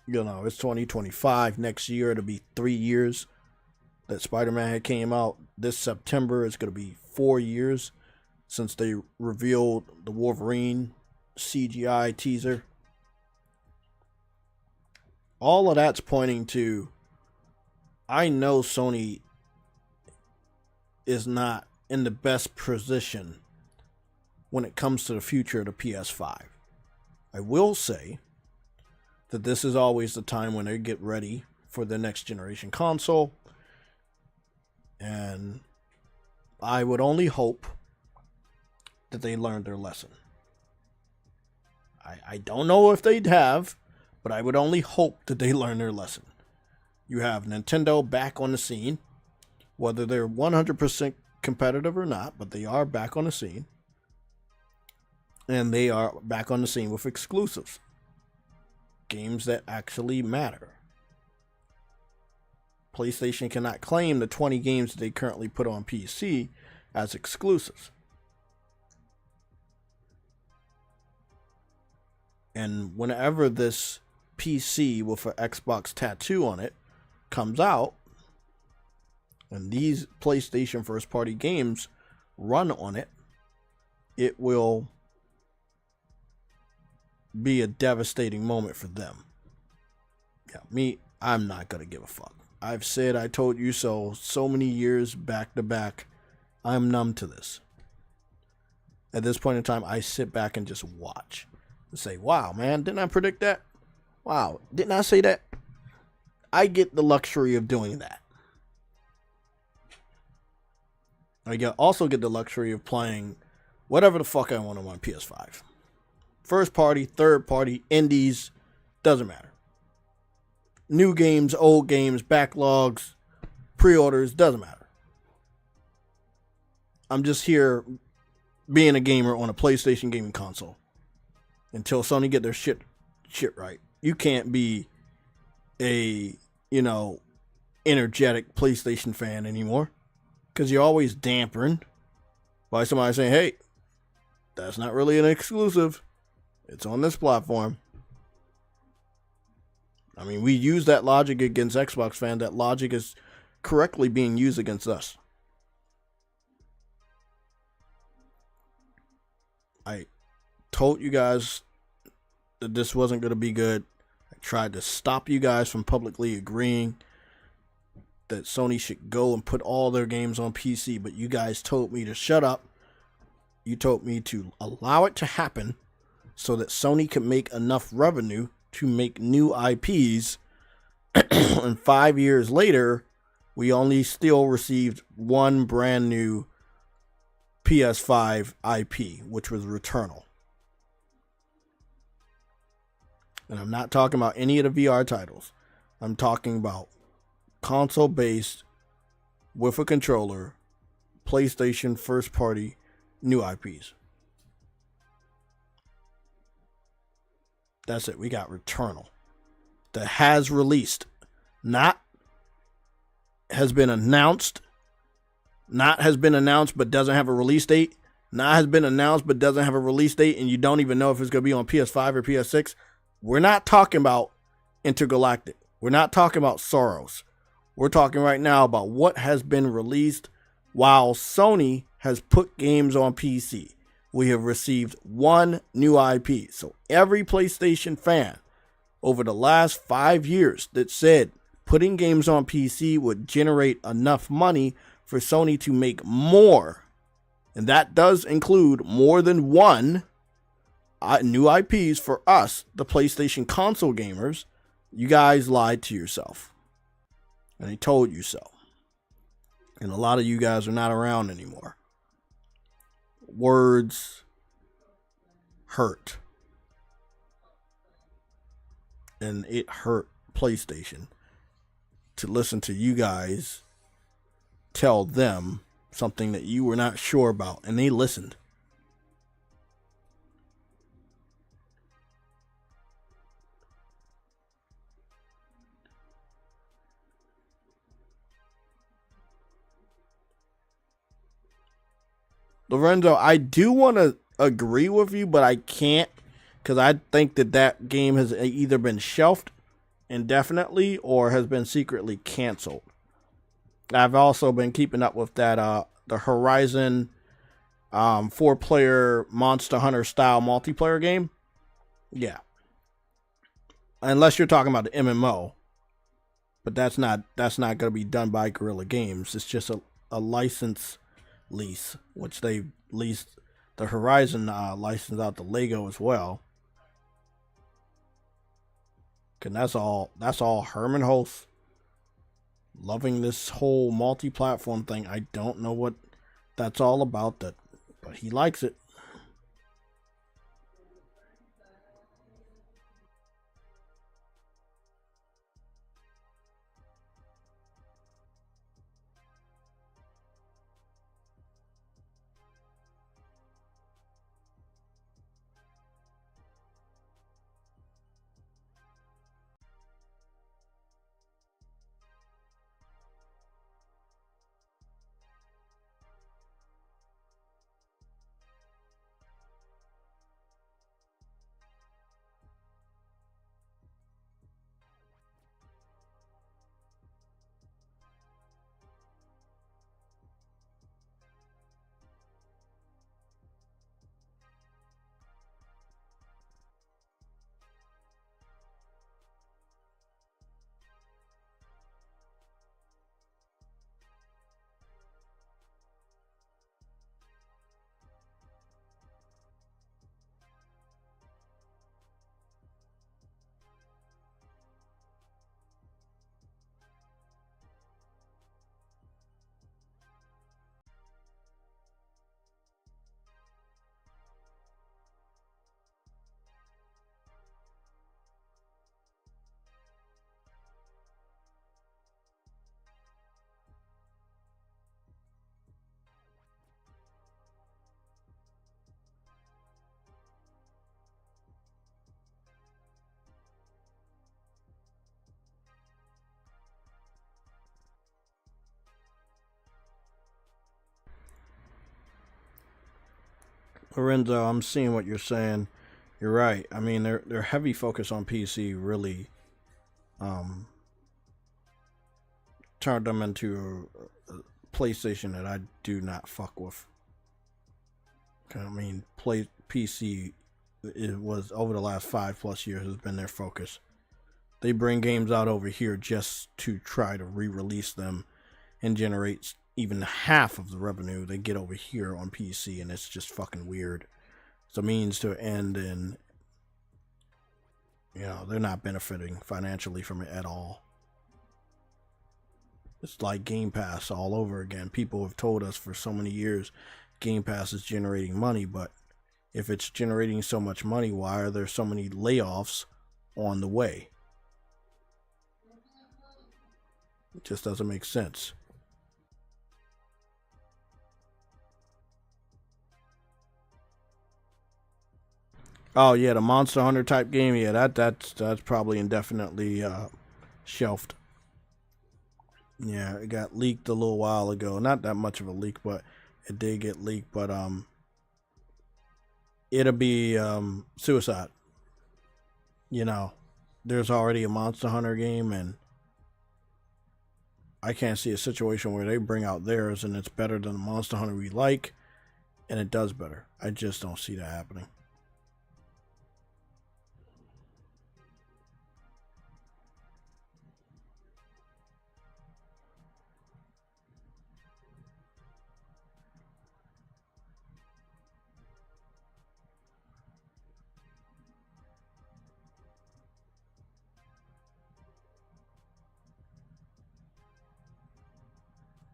[SPEAKER 1] It's 2025. Next year, it'll be 3 years that Spider-Man had came out. This September, it's going to be 4 years since they revealed the Wolverine CGI teaser. All of that's pointing to, I know Sony is not in the best position when it comes to the future of the PS5. I will say that this is always the time when they get ready for the next generation console. And I would only hope that they learned their lesson. I don't know if they'd have, but I would only hope that they learn their lesson. You have Nintendo back on the scene, whether they're 100% competitive or not, but they are back on the scene. And they are back on the scene with exclusives. Games that actually matter. PlayStation cannot claim the 20 games that they currently put on PC as exclusives. And whenever this PC with an Xbox tattoo on it comes out, and these PlayStation first party games run on it, it will be a devastating moment for them. I'm not gonna give a fuck. I've said I told you so many years back to back. I'm numb to this. At this point in time, I sit back and just watch and say, wow, man, didn't I predict that? Wow, didn't I say that? I get the luxury of doing that. I also get the luxury of playing whatever the fuck I want on my PS5. First party, third party, indies, doesn't matter. New games, old games, backlogs, pre-orders, doesn't matter. I'm just here being a gamer on a PlayStation gaming console. Until Sony get their shit right. You can't be a, energetic PlayStation fan anymore. Because you're always dampened by somebody saying, hey, that's not really an exclusive. It's on this platform. I mean, we use that logic against Xbox fans. That logic is correctly being used against us. I told you guys that this wasn't going to be good. I tried to stop you guys from publicly agreeing that Sony should go and put all their games on PC, but you guys told me to shut up. You told me to allow it to happen so that Sony could make enough revenue to make new IPs. And 5 years later, we only still received one brand new PS5 IP, which was Returnal. And I'm not talking about any of the VR titles. I'm talking about console-based, with a controller, PlayStation first-party new IPs. That's it. We got Returnal. That has released. Not has been announced. Not has been announced but doesn't have a release date. Not has been announced but doesn't have a release date, and you don't even know if it's going to be on PS5 or PS6. We're not talking about Intergalactic. We're not talking about Soros. We're talking right now about what has been released while Sony has put games on PC. We have received one new IP. So every PlayStation fan over the last 5 years that said putting games on PC would generate enough money for Sony to make more, and that does include more than one new IPs for us, the PlayStation console gamers, you guys lied to yourself. And I told you so. And a lot of you guys are not around anymore. Words hurt. And it hurt PlayStation to listen to you guys tell them something that you were not sure about. And they listened. Lorenzo, I do want to agree with you, but I can't, because I think that game has either been shelved indefinitely or has been secretly canceled. I've also been keeping up with that the Horizon 4-player Monster Hunter style multiplayer game. Yeah. Unless you're talking about the MMO. But that's not going to be done by Guerrilla Games. It's just a license lease, which they leased the Horizon license out to Lego as well. And that's all Herman Hulse loving this whole multi-platform thing. I don't know what that's all about, but he likes it. Lorenzo, I'm seeing what you're saying. You're right. I mean, their heavy focus on PC really um, turned them into a PlayStation that I do not fuck with. I mean, PC, it was over the last 5+ years has been their focus. They bring games out over here just to try to re-release them and generate even half of the revenue they get over here on PC, and it's just fucking weird. It's a means to an end, and they're not benefiting financially from it at all. It's like Game Pass all over again. People have told us for so many years Game Pass is generating money, but if it's generating so much money, why are there so many layoffs on the way? It just doesn't make sense. Oh yeah, the Monster Hunter type game. Yeah, that's probably indefinitely shelved. Yeah, it got leaked a little while ago. Not that much of a leak, but it did get leaked. But it'll be suicide. There's already a Monster Hunter game, and I can't see a situation where they bring out theirs and it's better than the Monster Hunter we like, and it does better. I just don't see that happening.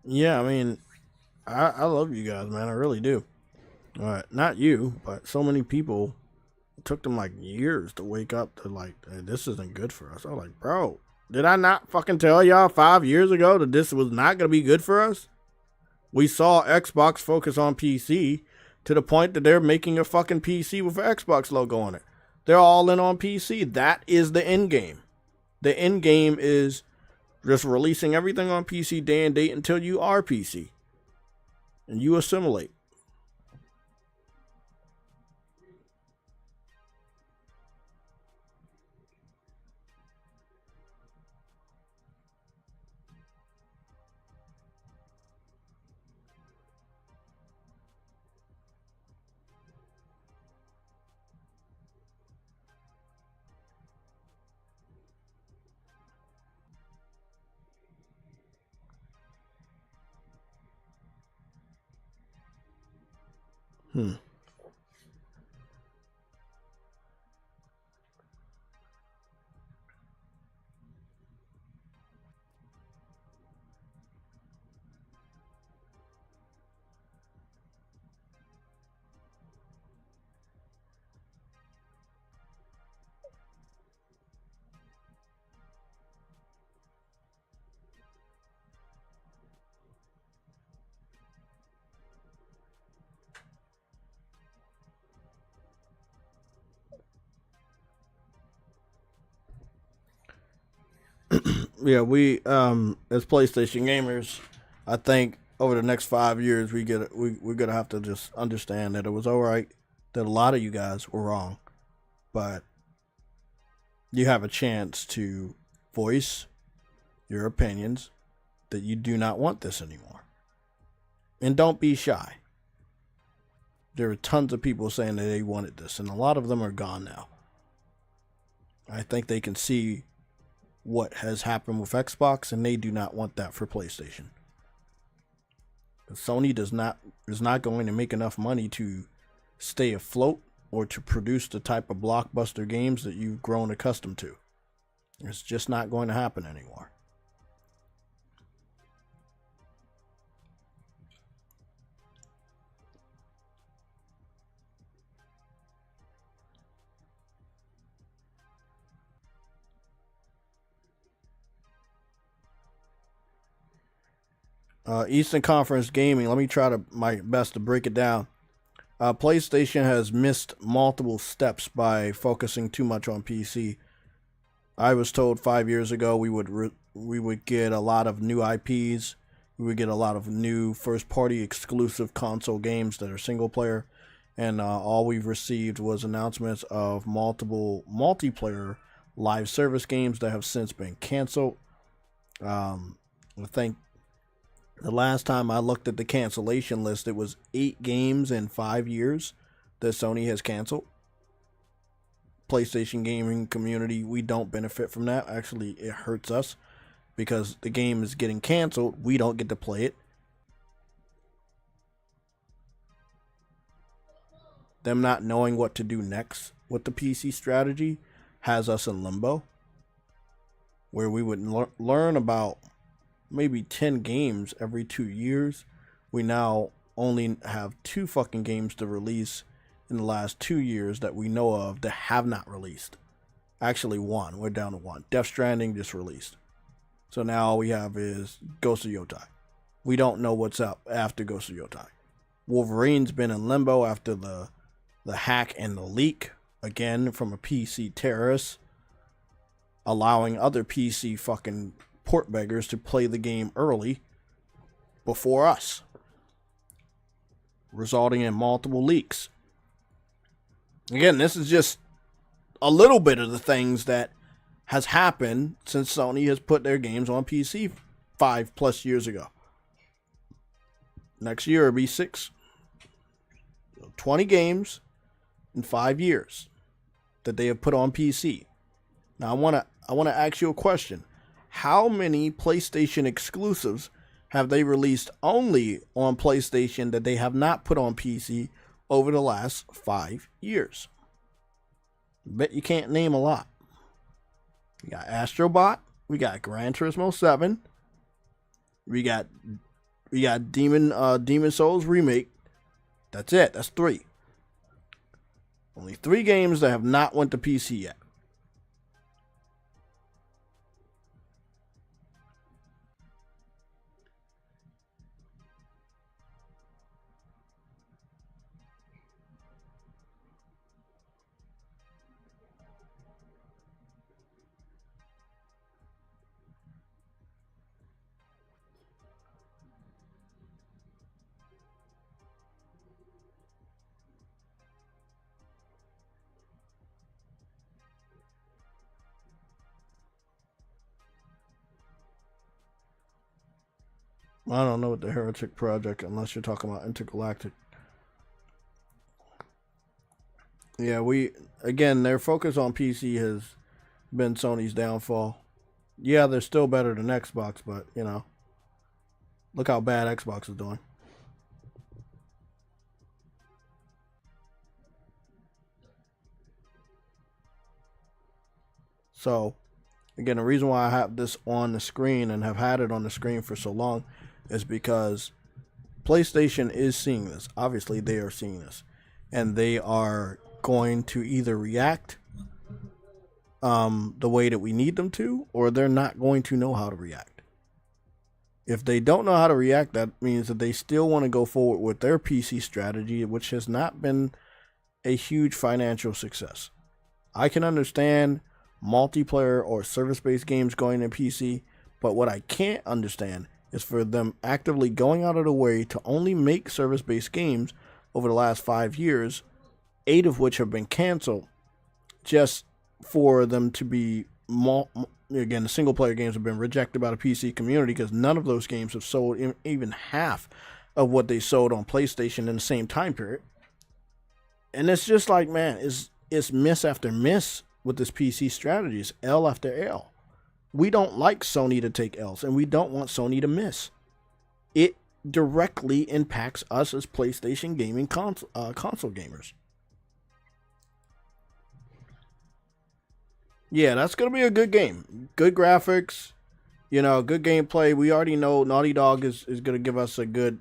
[SPEAKER 1] Yeah, I mean, I love you guys, man. I really do. Not you, but so many people. It took them like years to wake up to like, hey, this isn't good for us. I was like, bro, did I not fucking tell y'all 5 years ago that this was not going to be good for us? We saw Xbox focus on PC to the point that they're making a fucking PC with an Xbox logo on it. They're all in on PC. That is the end game. The end game is just releasing everything on PC day and date until you are PC. And you assimilate. Yeah, we as PlayStation gamers, I think over the next 5 years we're gonna have to just understand that it was alright that a lot of you guys were wrong, but you have a chance to voice your opinions that you do not want this anymore. And don't be shy. There are tons of people saying that they wanted this, and a lot of them are gone now. I think they can see what has happened with Xbox, and they do not want that for PlayStation. Sony is not going to make enough money to stay afloat or to produce the type of blockbuster games that you've grown accustomed to. It's just not going to happen anymore. Eastern Conference Gaming, let me try my best to break it down. PlayStation has missed multiple steps by focusing too much on PC. I was told 5 years ago we would get a lot of new IPs. We would get a lot of new first-party exclusive console games that are single-player. and all we've received was announcements of multiple multiplayer live service games that have since been canceled. I think the last time I looked at the cancellation list, it was 8 games in 5 years that Sony has canceled. PlayStation gaming community, we don't benefit from that. Actually, it hurts us because the game is getting canceled. We don't get to play it. Them not knowing what to do next with the PC strategy has us in limbo, where we would learn about maybe 10 games every 2 years. We now only have 2 fucking games to release in the last 2 years that we know of that have not released. Actually, 1. We're down to 1. Death Stranding just released. So now all we have is Ghost of Yotai. We don't know what's up after Ghost of Yotai. Wolverine's been in limbo after the hack and the leak, again from a PC terrorist, allowing other PC fucking port beggars to play the game early before us, resulting in multiple leaks. Again, this is just a little bit of the things that has happened since Sony has put their games on PC 5+ years ago. Next year it'll be 6. 20 games in 5 years that they have put on PC. Now I want to ask you a question. How many PlayStation exclusives have they released only on PlayStation that they have not put on PC over the last 5 years? Bet you can't name a lot. We got Astrobot, we got Gran Turismo 7, we got Demon Souls Remake. That's it. That's 3. Only 3 games that have not went to PC yet. I don't know what the Heretic Project, unless you're talking about Intergalactic. Yeah, again, their focus on PC has been Sony's downfall. Yeah, they're still better than Xbox, but, you know, look how bad Xbox is doing. So, again, the reason why I have this on the screen and have had it on the screen for so long is because PlayStation is seeing this. Obviously, they are seeing this. And they are going to either react the way that we need them to, or they're not going to know how to react. If they don't know how to react, that means that they still want to go forward with their PC strategy, which has not been a huge financial success. I can understand multiplayer or service-based games going to PC, but what I can't understand is for them actively going out of the way to only make service-based games over the last 5 years, 8 of which have been canceled, just for them to be again, the single-player games have been rejected by the PC community because none of those games have sold even half of what they sold on PlayStation in the same time period. And it's just like, man, it's miss after miss with this PC strategy. It's L after L. We don't like Sony to take L's, and we don't want Sony to miss. It directly impacts us as PlayStation gaming console gamers. Yeah, that's going to be a good game. Good graphics, you know, good gameplay. We already know Naughty Dog is going to give us a good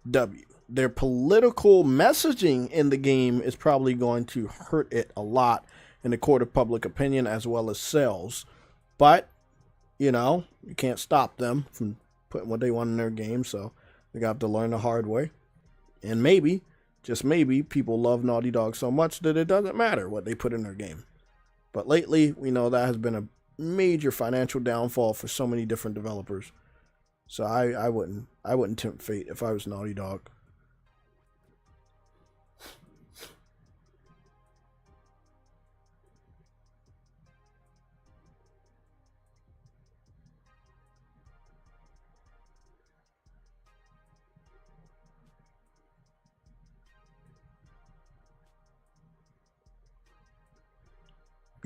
[SPEAKER 1] W. Their political messaging in the game is probably going to hurt it a lot in the court of public opinion as well as sales. But, you know, you can't stop them from putting what they want in their game, so they got to learn the hard way. And maybe, just maybe, people love Naughty Dog so much that it doesn't matter what they put in their game. But lately, we know that has been a major financial downfall for so many different developers. So I wouldn't tempt fate if I was Naughty Dog.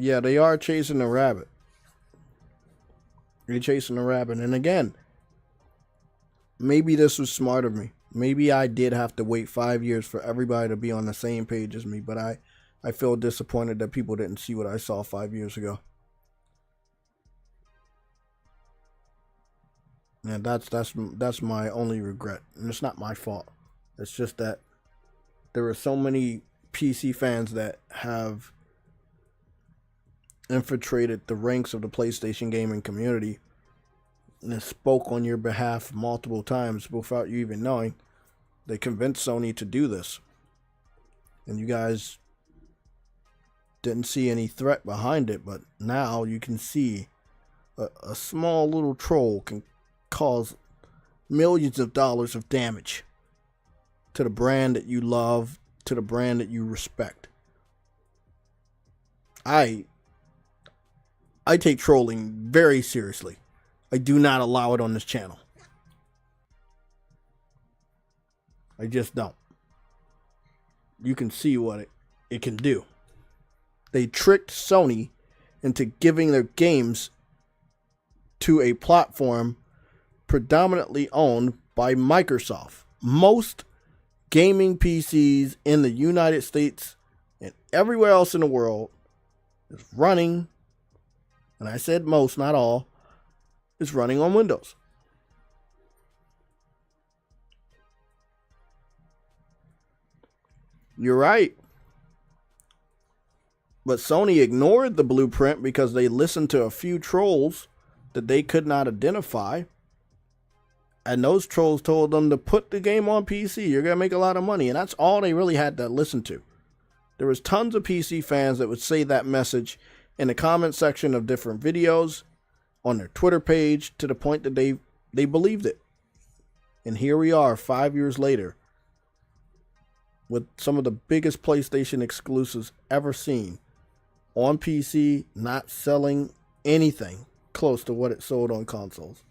[SPEAKER 1] Yeah, they are chasing the rabbit. They're chasing the rabbit. And again, maybe this was smart of me. Maybe I did have to wait 5 years for everybody to be on the same page as me, but I feel disappointed that people didn't see what I saw 5 years ago. And that's my only regret. And it's not my fault. It's just that there are so many PC fans that have infiltrated the ranks of the PlayStation gaming community and spoke on your behalf multiple times without you even knowing. They convinced Sony to do this. And you guys didn't see any threat behind it, but now you can see a small little troll can cause millions of dollars of damage to the brand that you love, to the brand that you respect. I take trolling very seriously. I do not allow it on this channel. I just don't. You can see what it can do. They tricked Sony into giving their games to a platform predominantly owned by Microsoft. Most gaming PCs in the United States and everywhere else in the world is running, and I said most, not all, is running on Windows. You're right. But Sony ignored the blueprint because they listened to a few trolls that they could not identify. And those trolls told them to put the game on PC. You're going to make a lot of money. And that's all they really had to listen to. There was tons of PC fans that would say that message in the comment section of different videos, on their Twitter page, to the point that they believed it. And here we are 5 years later with some of the biggest PlayStation exclusives ever seen on PC, not selling anything close to what it sold on consoles.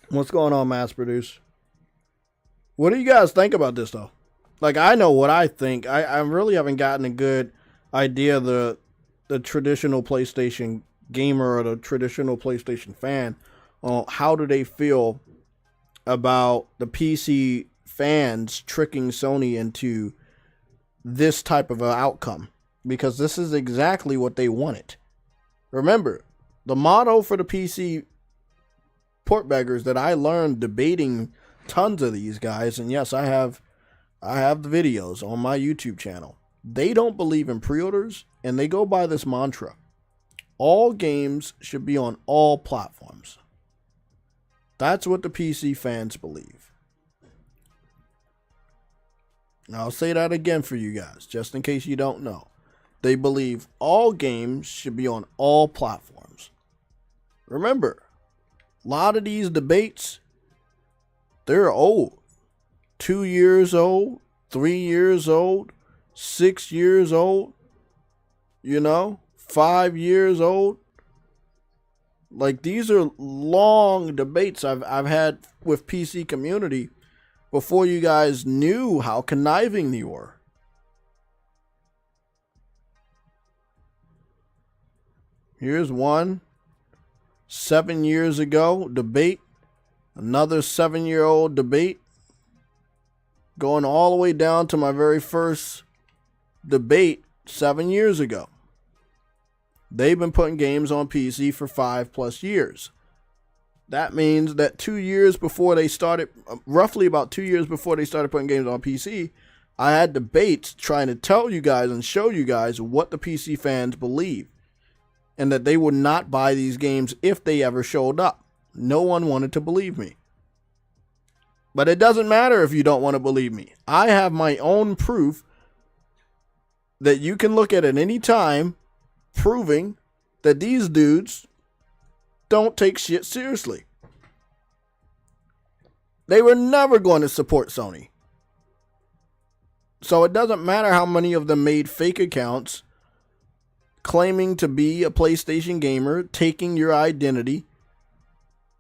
[SPEAKER 1] What's going on, Mass Produce? What do you guys think about this, though? Like, I know what I think. I really haven't gotten a good idea of the traditional PlayStation gamer or the traditional PlayStation fan. How do they feel about the PC fans tricking Sony into this type of an outcome? Because this is exactly what they wanted. Remember, the motto for the PC portbeggars that I learned debating tons of these guys, and yes, I have the videos on my YouTube channel. They don't believe in pre-orders, and they go by this mantra: all games should be on all platforms. That's what the PC fans believe. Now, I'll say that again for you guys, just in case you don't know. They believe all games should be on all platforms. Remember, a lot of these debates, they're old. 2 years old, 3 years old, 6 years old, 5 years old. Like, these are long debates I've had with PC community before you guys knew how conniving they were. Here's one 7 years ago debate, another 7-year-old debate, going all the way down to my very first debate 7 years ago. They've been putting games on PC for 5+ years. That means that 2 years before they started, roughly about 2 years before they started putting games on PC, I had debates trying to tell you guys and show you guys what the PC fans believe, and that they would not buy these games if they ever showed up. No one wanted to believe me. But it doesn't matter if you don't want to believe me. I have my own proof that you can look at any time, proving that these dudes don't take shit seriously. They were never going to support Sony. So it doesn't matter how many of them made fake accounts claiming to be a PlayStation gamer, taking your identity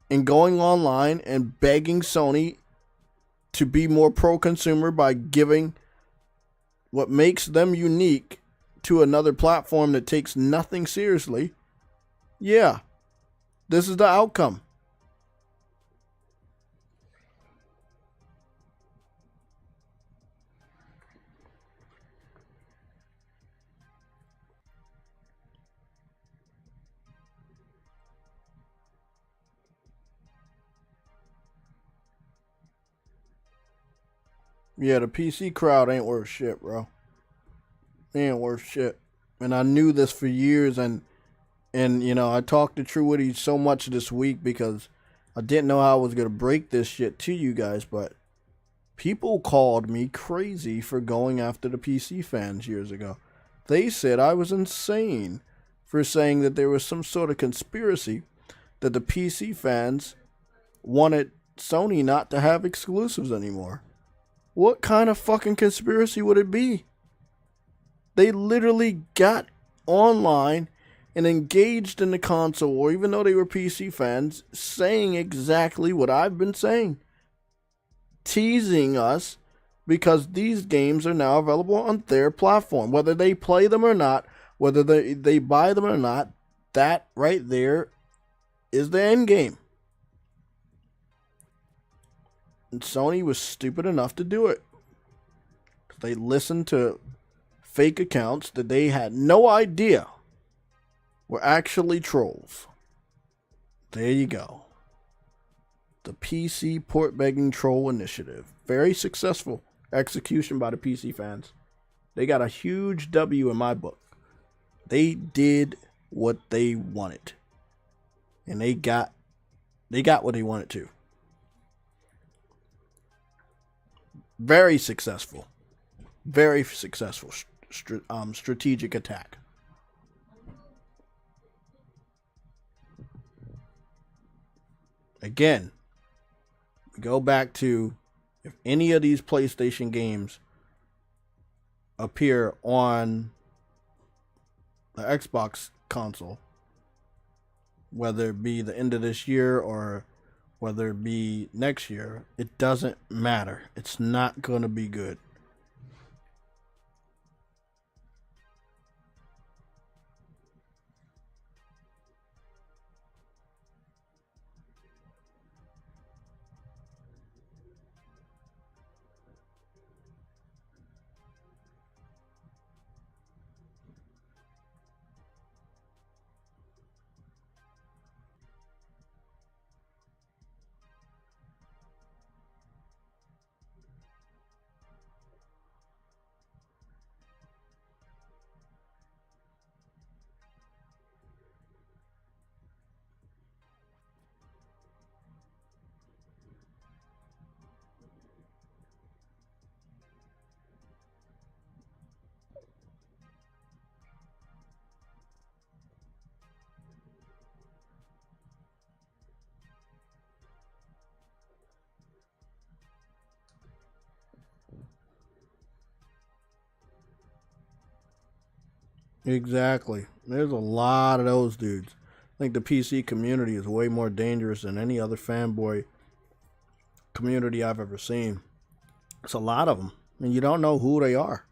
[SPEAKER 1] and going online and begging Sony to be more pro-consumer by giving what makes them unique to another platform that takes nothing seriously. Yeah, this is the outcome. Yeah, the PC crowd ain't worth shit, bro. They ain't worth shit. And I knew this for years, and you know, I talked to True Witty so much this week because I didn't know how I was going to break this shit to you guys, but people called me crazy for going after the PC fans years ago. They said I was insane for saying that there was some sort of conspiracy that the PC fans wanted Sony not to have exclusives anymore. What kind of fucking conspiracy would it be? They literally got online and engaged in the console war, even though they were PC fans, saying exactly what I've been saying. Teasing us because these games are now available on their platform. Whether they play them or not, whether they buy them or not, that right there is the end game. And Sony was stupid enough to do it. They listened to fake accounts that they had no idea were actually trolls. There you go. The PC port begging troll initiative. Very successful execution by the PC fans. They got a huge W in my book. They did what they wanted. And they got what they wanted to. Very successful. Very successful strategic attack. Again, go back to if any of these PlayStation games appear on the Xbox console, whether it be the end of this year or whether it be next year, it doesn't matter. It's not going to be good. Exactly. There's a lot of those dudes. I think the PC community is way more dangerous than any other fanboy community I've ever seen. It's a lot of them, and you don't know who they are.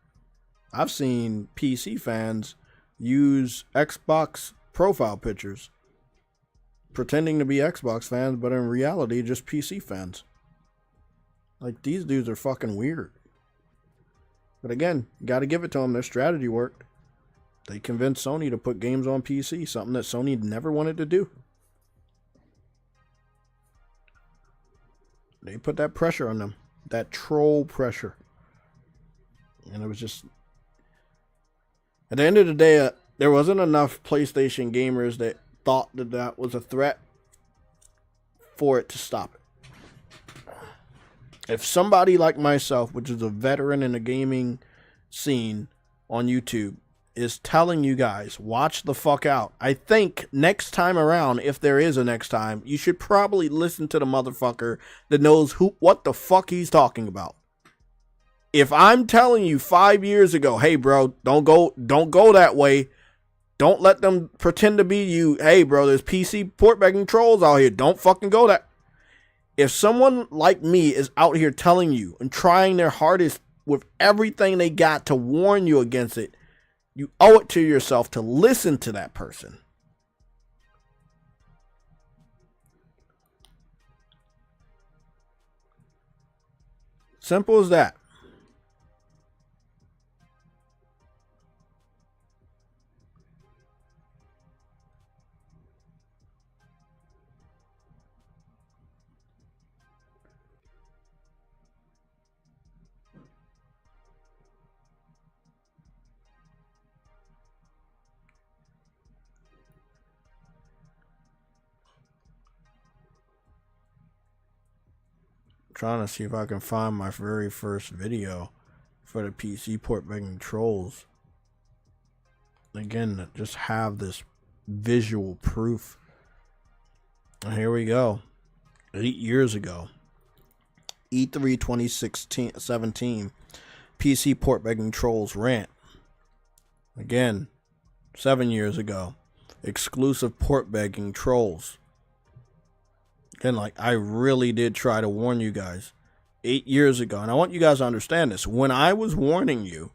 [SPEAKER 1] I've seen PC fans use Xbox profile pictures, pretending to be Xbox fans, but in reality, just PC fans. Like, these dudes are fucking weird. But again, gotta give it to them. Their strategy worked. They convinced Sony to put games on PC, something that Sony never wanted to do. They put that pressure on them, that troll pressure. And it was just, at the end of the day, there wasn't enough PlayStation gamers that thought that that was a threat for it to stop it. If somebody like myself, which is a veteran in the gaming scene on YouTube, is telling you guys, watch the fuck out, I think next time around, if there is a next time, you should probably listen to the motherfucker that knows what the fuck he's talking about. If I'm telling you 5 years ago, hey bro, don't go that way. Don't let them pretend to be you. Hey bro, there's PC port begging trolls out here. Don't fucking go that. If someone like me is out here telling you and trying their hardest with everything they got to warn you against it, you owe it to yourself to listen to that person. Simple as that. Trying to see if I can find my very first video for the PC port begging trolls. Again, just have this visual proof. And here we go. 8 years ago. E3 2017. PC port begging trolls rant. Again, 7 years ago. Exclusive port begging trolls. And like, I really did try to warn you guys 8 years ago. And I want you guys to understand this. When I was warning you,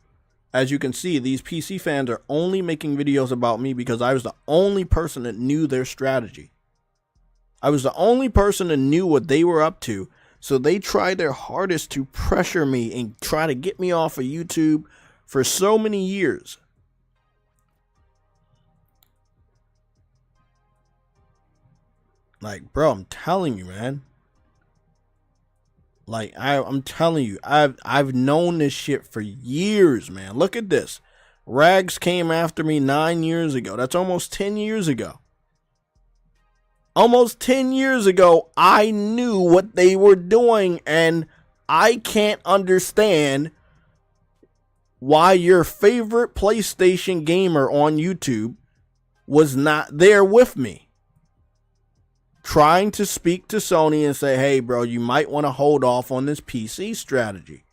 [SPEAKER 1] as you can see, these PC fans are only making videos about me because I was the only person that knew their strategy. I was the only person that knew what they were up to. So they tried their hardest to pressure me and try to get me off of YouTube for so many years. Like, bro, I'm telling you, man. Like, I'm telling you, I've known this shit for years, man. Look at this. Rags came after me 9 years ago. That's almost 10 years ago. Almost 10 years ago, I knew what they were doing, and I can't understand why your favorite PlayStation gamer on YouTube was not there with me. Trying to speak to Sony and say, hey, bro, you might want to hold off on this PC strategy.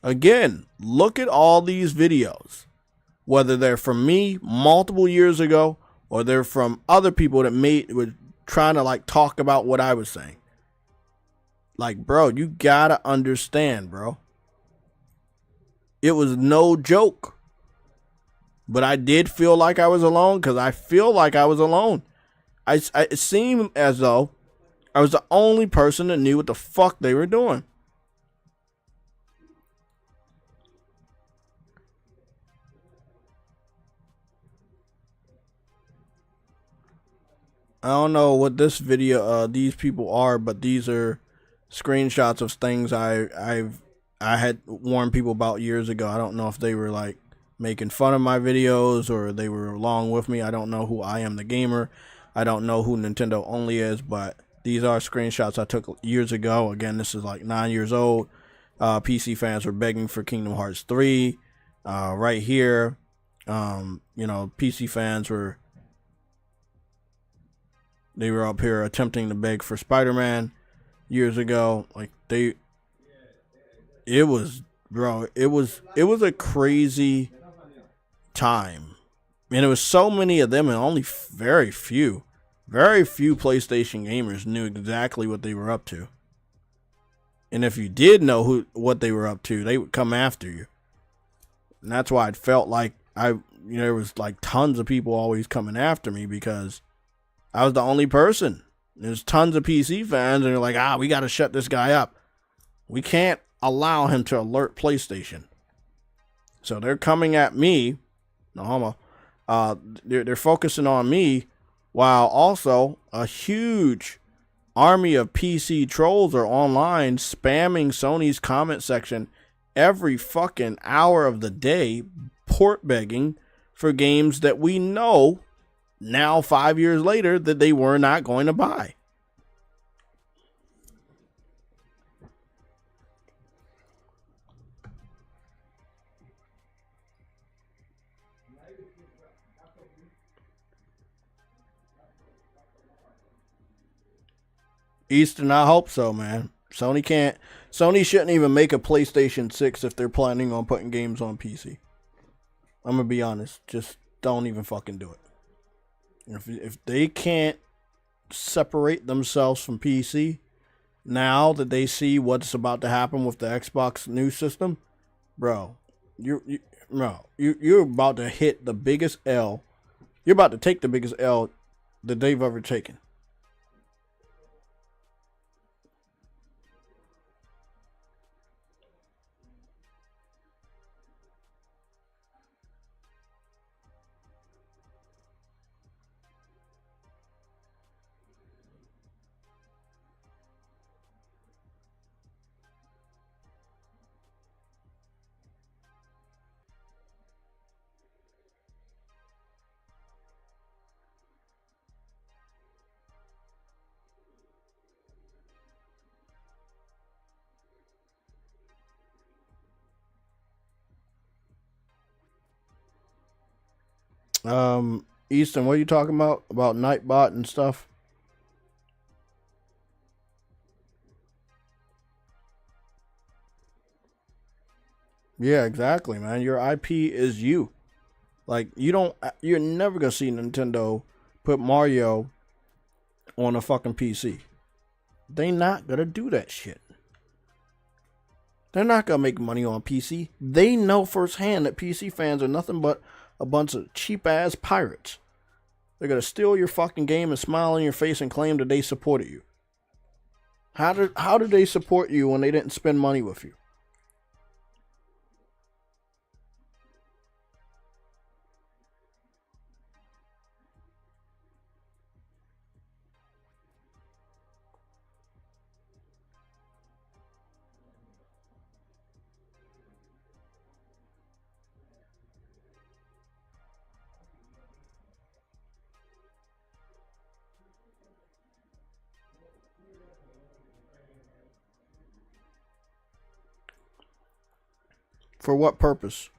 [SPEAKER 1] Again, look at all these videos. Whether they're from me multiple years ago or they're from other people that were trying to like talk about what I was saying. Like, bro, you gotta understand, bro. It was no joke. But I did feel like I was alone because I feel like I was alone. It seemed as though I was the only person that knew what the fuck they were doing. I don't know what this video, these people are, but these are screenshots of things I had warned people about years ago. I don't know if they were like making fun of my videos or they were along with me. I don't know who I Am the Gamer. I don't know who Nintendo Only is, but these are screenshots I took years ago. Again, this is like 9 years old. PC fans were begging for Kingdom Hearts 3. Right here, PC fans were up here attempting to beg for Spider-Man years ago. Like it was a crazy time, and it was so many of them, and only very few PlayStation gamers knew exactly what they were up to. And if you did know what they were up to, they would come after you. And that's why it felt like there was like tons of people always coming after me because I was the only person. There's tons of PC fans, and they're like, we got to shut this guy up. We can't allow him to alert PlayStation. So they're coming at me, no homo. They're focusing on me, while also a huge army of PC trolls are online spamming Sony's comment section every fucking hour of the day, port begging for games that we know now 5 years later that they were not going to buy. Easton, I hope so, man. Sony shouldn't even make a PlayStation 6 if they're planning on putting games on PC. I'm gonna be honest. Just don't even fucking do it. If they can't separate themselves from PC now that they see what's about to happen with the Xbox new system, bro, you're about to hit the biggest L. You're about to take the biggest L that they've ever taken. Easton, what are you talking about? About Nightbot and stuff? Yeah, exactly, man. Your IP is you. Like you're never gonna see Nintendo put Mario on a fucking PC. They not gonna do that shit. They're not gonna make money on PC. They know firsthand that PC fans are nothing but a bunch of cheap ass pirates. They're gonna steal your fucking game and smile in your face and claim that they supported you. How did they support you when they didn't spend money with you? For what purpose?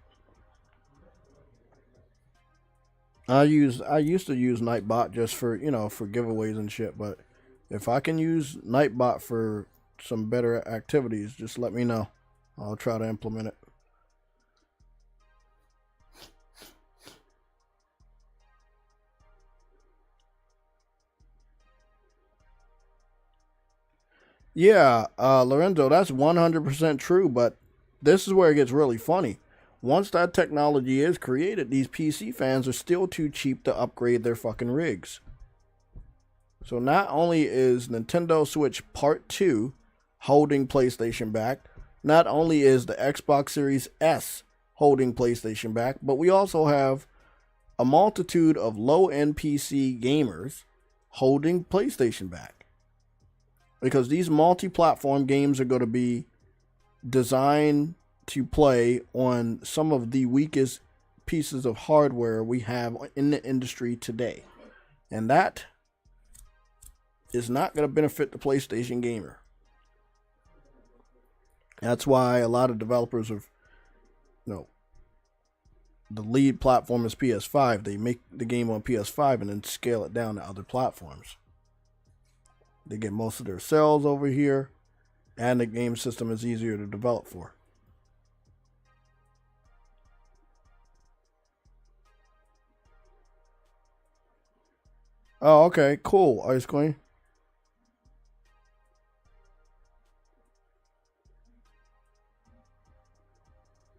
[SPEAKER 1] I used to use Nightbot just for, for giveaways and shit, but if I can use Nightbot for some better activities, just let me know. I'll try to implement it. Yeah, Lorenzo, that's 100% true, but this is where it gets really funny. Once that technology is created, these PC fans are still too cheap to upgrade their fucking rigs. So not only is Nintendo Switch Part 2 holding PlayStation back, not only is the Xbox Series S holding PlayStation back, but we also have a multitude of low-end PC gamers holding PlayStation back. Because these multi-platform games are going to be designed to play on some of the weakest pieces of hardware we have in the industry today. And that is not going to benefit the PlayStation gamer. That's why a lot of developers have, the lead platform is PS5. They make the game on PS5 and then scale it down to other platforms. They get most of their sales over here, and the game system is easier to develop for. Oh, okay, cool, Ice Queen.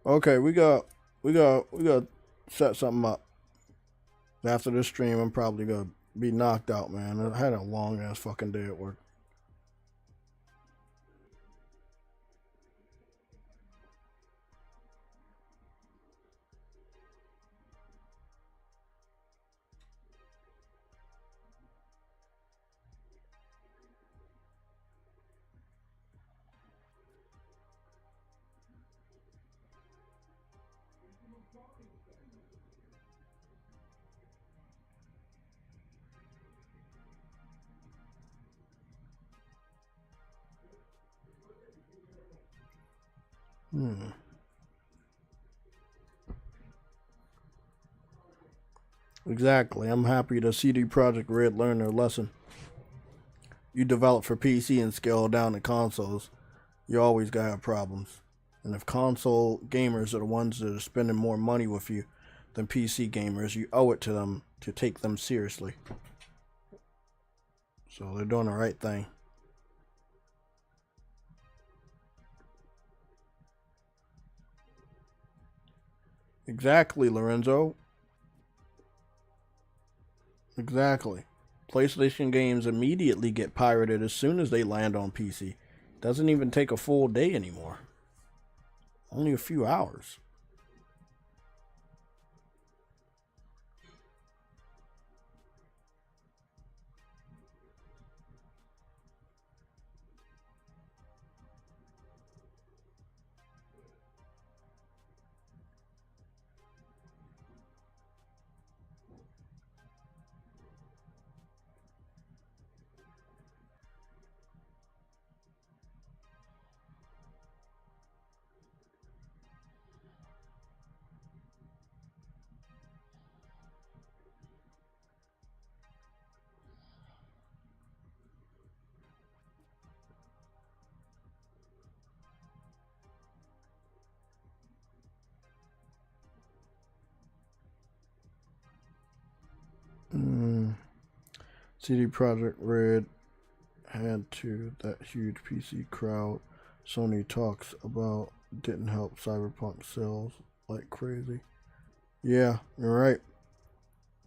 [SPEAKER 1] Okay, we got set something up. After this stream, I'm probably gonna be knocked out, man. I had a long ass fucking day at work. Exactly. I'm happy to CD Projekt Red learn their lesson. You develop for PC and scale down to consoles, you always gonna have problems. And if console gamers are the ones that are spending more money with you than PC gamers, you owe it to them to take them seriously. So they're doing the right thing. Exactly, Lorenzo. Exactly. PlayStation games immediately get pirated as soon as they land on PC. Doesn't even take a full day anymore. Only a few hours. CD Projekt Red had to that huge PC crowd Sony talks about didn't help Cyberpunk sales like crazy. Yeah, you're right.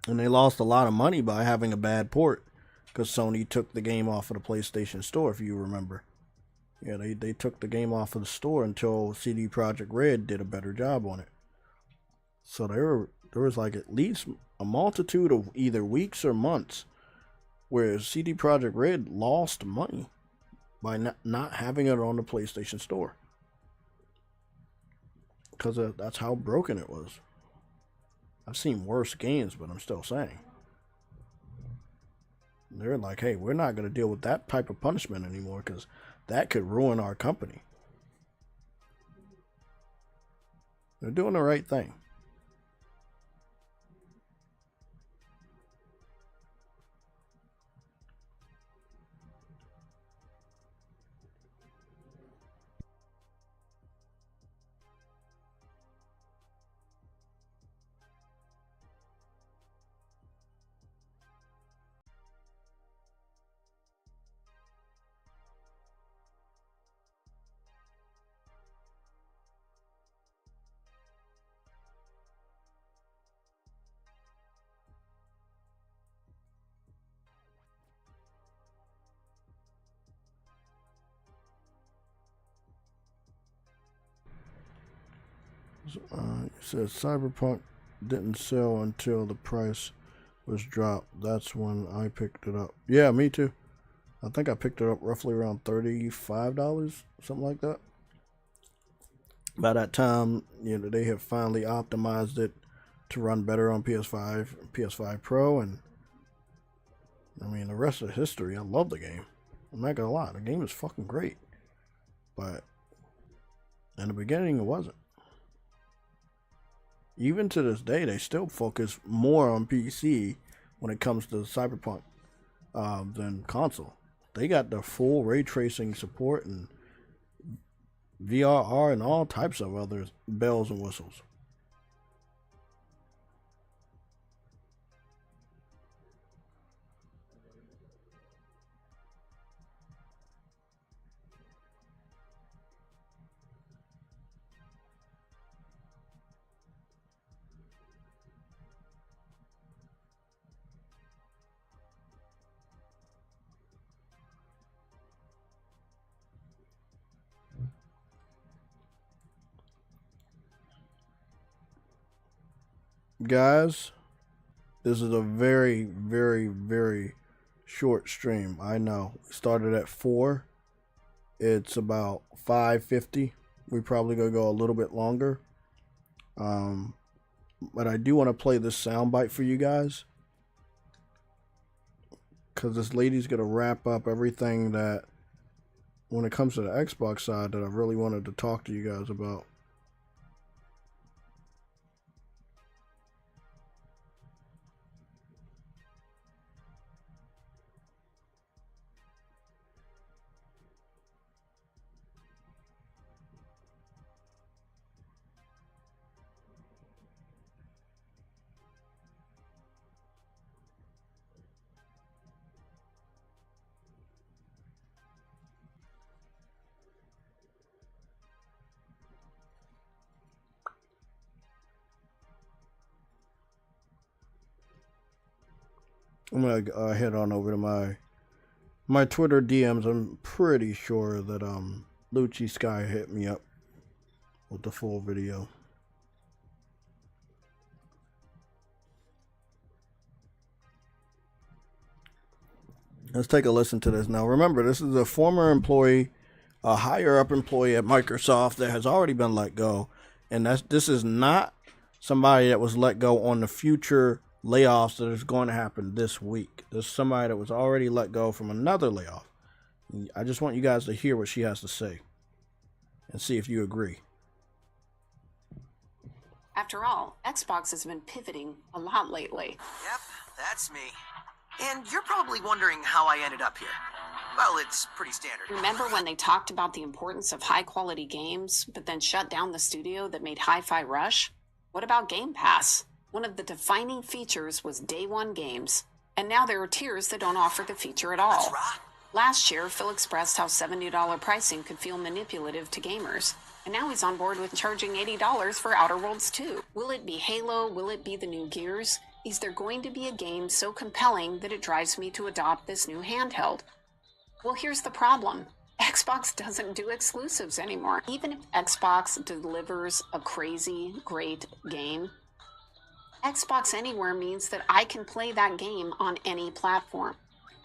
[SPEAKER 1] And they lost a lot of money by having a bad port because Sony took the game off of the PlayStation Store, if you remember. Yeah, they took the game off of the store until CD Projekt Red did a better job on it. So there was like at least a multitude of either weeks or months where CD Projekt Red lost money by not having it on the PlayStation Store because that's how broken it was. I've seen worse games, but I'm still saying. They're like, hey, we're not going to deal with that type of punishment anymore because that could ruin our company. They're doing the right thing. It says Cyberpunk didn't sell until the price was dropped. That's when I picked it up. Yeah, me too. I think I picked it up roughly around $35, something like that. By that time, they have finally optimized it to run better on PS5, PS5 Pro, and I mean the rest of history. I love the game. I'm not gonna lie, the game is fucking great. But in the beginning, it wasn't. Even to this day, they still focus more on PC when it comes to Cyberpunk than console. They got the full ray tracing support and VRR and all types of other bells and whistles. Guys, this is a very, very, very short stream. I know. We started at 4. It's about 5:50. We probably gonna go a little bit longer. But I do want to play this soundbite for you guys because this lady's gonna wrap up everything that when it comes to the Xbox side that I really wanted to talk to you guys about. I'm gonna head on over to my Twitter DMs. I'm pretty sure that Lucci Sky hit me up with the full video. Let's take a listen to this now. Remember, this is a former employee, a higher up employee at Microsoft that has already been let go, and this is not somebody that was let go on the future layoffs that is going to happen this week. This is somebody that was already let go from another layoff. I just want you guys to hear what she has to say and see if you agree.
[SPEAKER 2] After all, Xbox has been pivoting a lot lately.
[SPEAKER 3] Yep, that's me. And you're probably wondering how I ended up here. Well, it's pretty standard.
[SPEAKER 2] Remember when they talked about the importance of high-quality games, but then shut down the studio that made Hi-Fi Rush? What about Game Pass? One of the defining features was Day One games, and now there are tiers that don't offer the feature at all.
[SPEAKER 3] That's right.
[SPEAKER 2] Last year, Phil expressed how $70 pricing could feel manipulative to gamers, and now he's on board with charging $80 for Outer Worlds 2. Will it be Halo? Will it be the new Gears? Is there going to be a game so compelling that it drives me to adopt this new handheld? Well, here's the problem. Xbox doesn't do exclusives anymore. Even if Xbox delivers a crazy, great game, Xbox Anywhere means that I can play that game on any platform.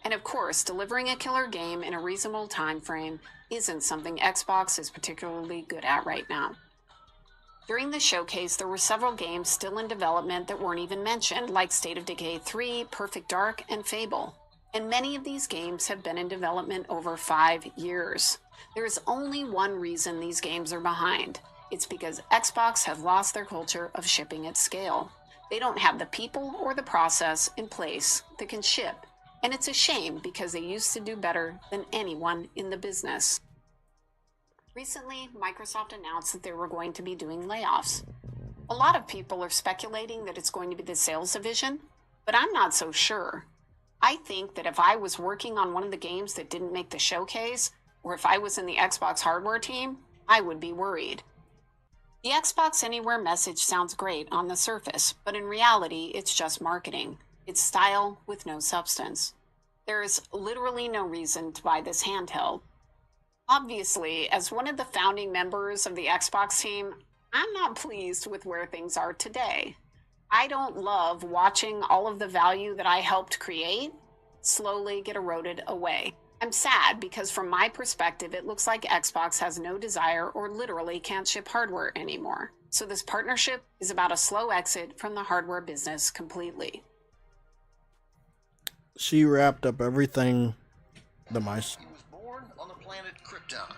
[SPEAKER 2] And of course, delivering a killer game in a reasonable time frame isn't something Xbox is particularly good at right now. During the showcase, there were several games still in development that weren't even mentioned, like State of Decay 3, Perfect Dark, and Fable. And many of these games have been in development over 5 years. There is only one reason these games are behind. It's because Xbox has lost their culture of shipping at scale. They don't have the people or the process in place that can ship. And it's a shame because they used to do better than anyone in the business. Recently, Microsoft announced that they were going to be doing layoffs. A lot of people are speculating that it's going to be the sales division, but I'm not so sure. I think that if I was working on one of the games that didn't make the showcase, or if I was in the Xbox hardware team, I would be worried. The Xbox Anywhere message sounds great on the surface, but in reality, it's just marketing. It's style with no substance. There is literally no reason to buy this handheld. Obviously, as one of the founding members of the Xbox team, I'm not pleased with where things are today. I don't love watching all of the value that I helped create slowly get eroded away. I'm sad because from my perspective, it looks like Xbox has no desire or literally can't ship hardware anymore. So this partnership is about a slow exit from the hardware business completely.
[SPEAKER 1] She wrapped up everything. He was
[SPEAKER 3] born on the planet Krypton.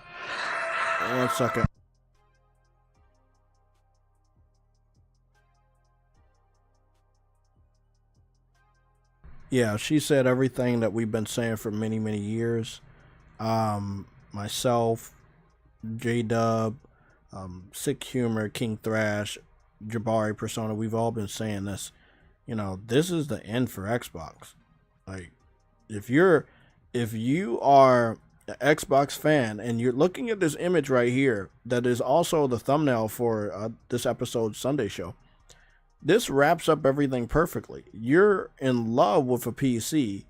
[SPEAKER 1] 1 second. Yeah, she said everything that we've been saying for many, many years. Myself, J-Dub, Sick Humor, King Thrash, Jabari Persona, we've all been saying this. You know, this is the end for Xbox. Like, if you are an Xbox fan and you're looking at this image right here, that is also the thumbnail for this episode's Sunday show. This wraps up everything perfectly. You're in love with a PC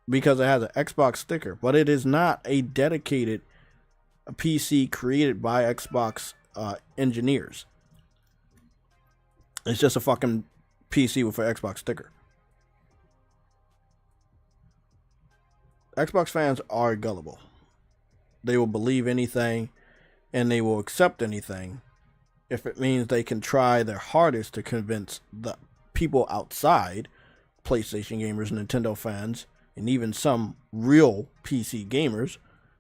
[SPEAKER 1] because it has an Xbox sticker, but it is not a dedicated PC created by Xbox engineers. It's just a fucking PC with an Xbox sticker. Xbox fans are gullible. They will believe anything and they will accept anything if it means they can try their hardest to convince the people outside, PlayStation gamers, Nintendo fans, and even some real PC gamers,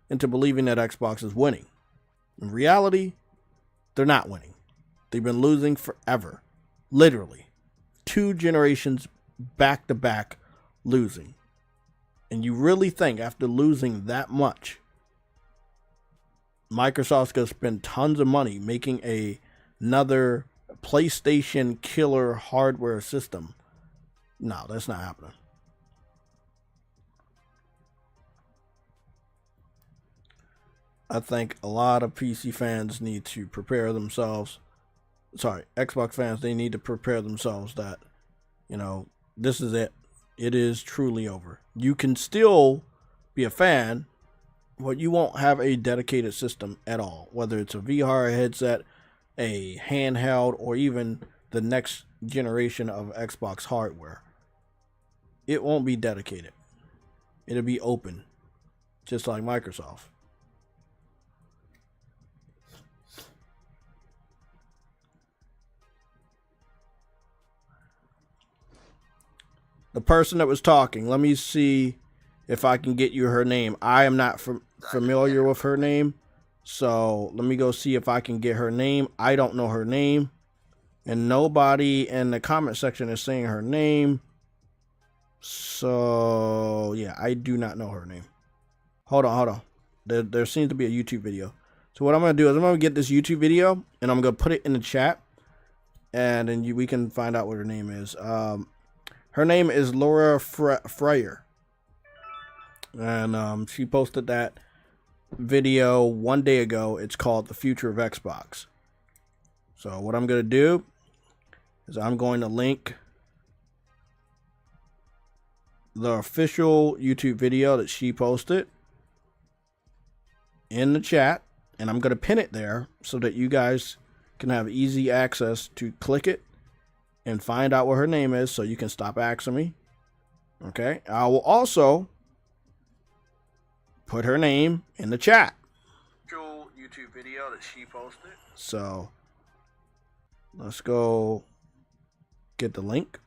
[SPEAKER 1] into believing that Xbox is winning. In reality, they're not winning. They've been losing forever. Literally. 2 generations back to back losing. And you really think after losing that much, Microsoft's going to spend tons of money making another PlayStation killer hardware system? No, that's not happening. I think a lot of PC fans need to prepare themselves. Sorry, Xbox fans, they need to prepare themselves that, you know, this is it. It is truly over. You can still be a fan, but you won't have a dedicated system at all. Whether it's a VR headset, a handheld, or even the next generation of Xbox hardware. It won't be dedicated. It'll be open, just like Microsoft. The person that was talking, let me see if I can get you her name. I am not familiar with her name, so let me go see if I can get her name. I don't know her name, and nobody in the comment section is saying her name. So yeah, I do not know her name. Hold on. There seems to be a YouTube video. So what I'm gonna do is I'm gonna get this YouTube video and I'm gonna put it in the chat, and then we can find out what her name is. Her name is Laura Freyer, and she posted that video 1 day ago. It's called "The Future of Xbox." So what I'm gonna do is I'm going to link the official YouTube video that she posted in the chat, and I'm going to pin it there so that you guys can have easy access to click it and find out what her name is, so you can stop asking me. Okay, I will also put her name in the chat. YouTube video that she posted. So let's go get the link.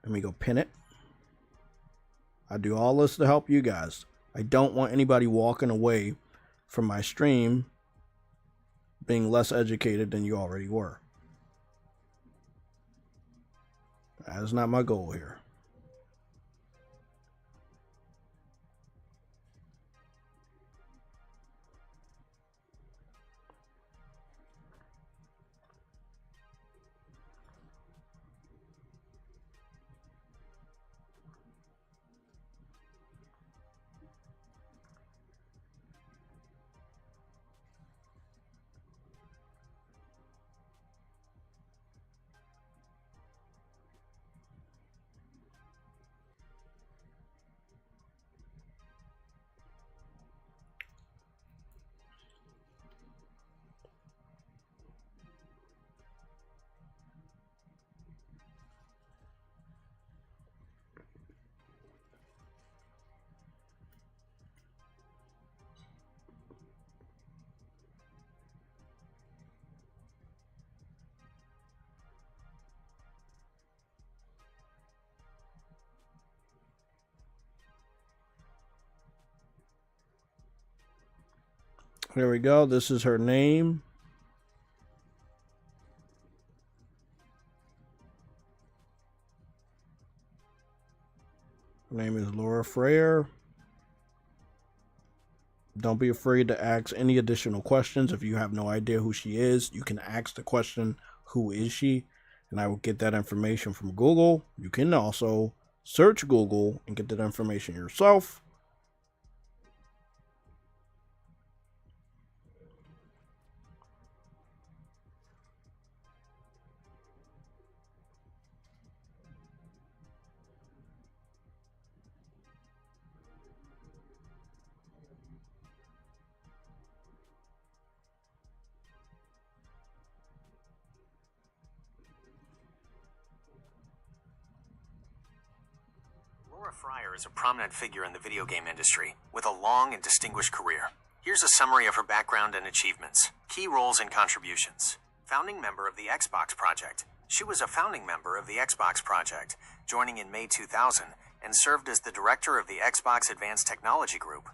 [SPEAKER 1] Let me go pin it. I do all this to help you guys. I don't want anybody walking away from my stream being less educated than you already were. That is not my goal here. There we go. This is her name. Her name is Laura Freyer. Don't be afraid to ask any additional questions. If you have no idea who she is, you can ask the question, who is she? And I will get that information from Google. You can also search Google and get that information yourself.
[SPEAKER 3] Laura Freyer is a prominent figure in the video game industry with a long and distinguished career. Here's a summary of her background and achievements. Key roles and contributions. Founding member of the Xbox Project. She was a founding member of the Xbox Project, joining in May 2000, and served as the director of the Xbox Advanced Technology Group.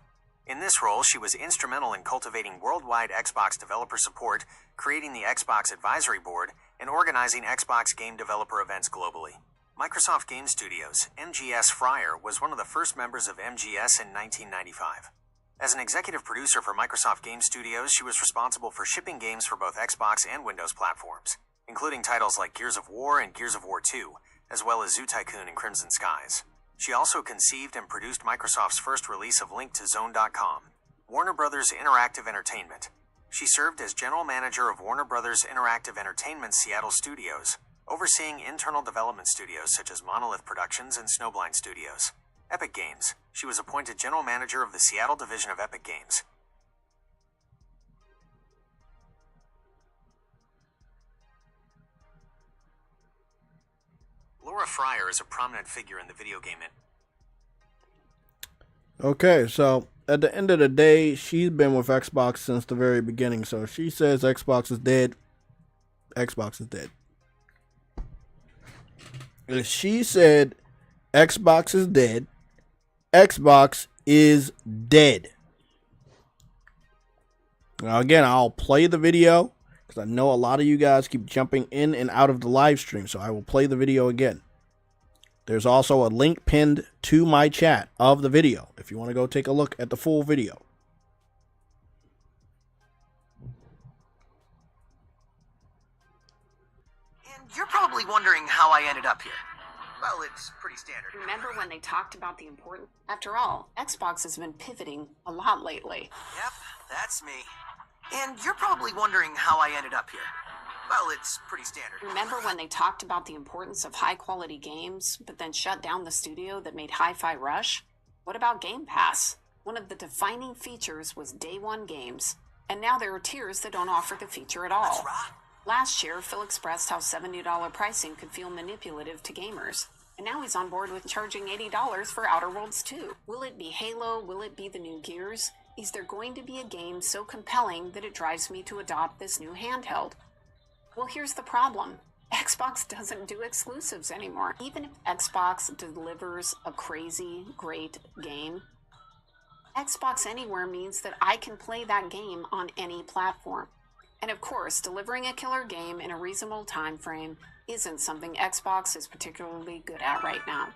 [SPEAKER 3] In this role, she was instrumental in cultivating worldwide Xbox developer support, creating the Xbox Advisory Board, and organizing Xbox game developer events globally. Microsoft Game Studios, MGS Fryer, was one of the first members of MGS in 1995. As an executive producer for Microsoft Game Studios, she was responsible for shipping games for both Xbox and Windows platforms, including titles like Gears of War and Gears of War 2, as well as Zoo Tycoon and Crimson Skies. She also conceived and produced Microsoft's first release of Link to Zone.com, Warner Bros. Interactive Entertainment. She served as general manager of Warner Bros. Interactive Entertainment's Seattle studios, overseeing internal development studios such as Monolith Productions and Snowblind Studios. Epic Games. She was appointed general manager of the Seattle division of Epic Games. Laura Fryer is a prominent figure in the video game industry.
[SPEAKER 1] Okay, so at the end of the day, she's been with Xbox since the very beginning. So if she says Xbox is dead, Xbox is dead. If she said Xbox is dead, Xbox is dead. Now again, I'll play the video because I know a lot of you guys keep jumping in and out of the live stream, so I will play the video again. There's also a link pinned to my chat of the video if you want to go take a look at the full video.
[SPEAKER 4] And you're probably wondering how I ended up here. Well, it's pretty standard.
[SPEAKER 2] Remember when they talked about the importance? After all, Xbox has been pivoting a lot lately.
[SPEAKER 4] Yep, that's me. And you're probably wondering how I ended up here. Well, it's pretty standard.
[SPEAKER 2] Remember when they talked about the importance of high-quality games, but then shut down the studio that made Hi-Fi Rush? What about Game Pass? One of the defining features was Day One games, and now there are tiers that don't offer the feature at all.
[SPEAKER 4] That's right.
[SPEAKER 2] Last year, Phil expressed how $70 pricing could feel manipulative to gamers, and now he's on board with charging $80 for Outer Worlds 2. Will it be Halo? Will it be the new Gears? Is there going to be a game so compelling that it drives me to adopt this new handheld? Well, here's the problem. Xbox doesn't do exclusives anymore. Even if Xbox delivers a crazy, great game, Xbox Anywhere means that I can play that game on any platform. And of course, delivering a killer game in a reasonable time frame isn't something Xbox is particularly good at right now.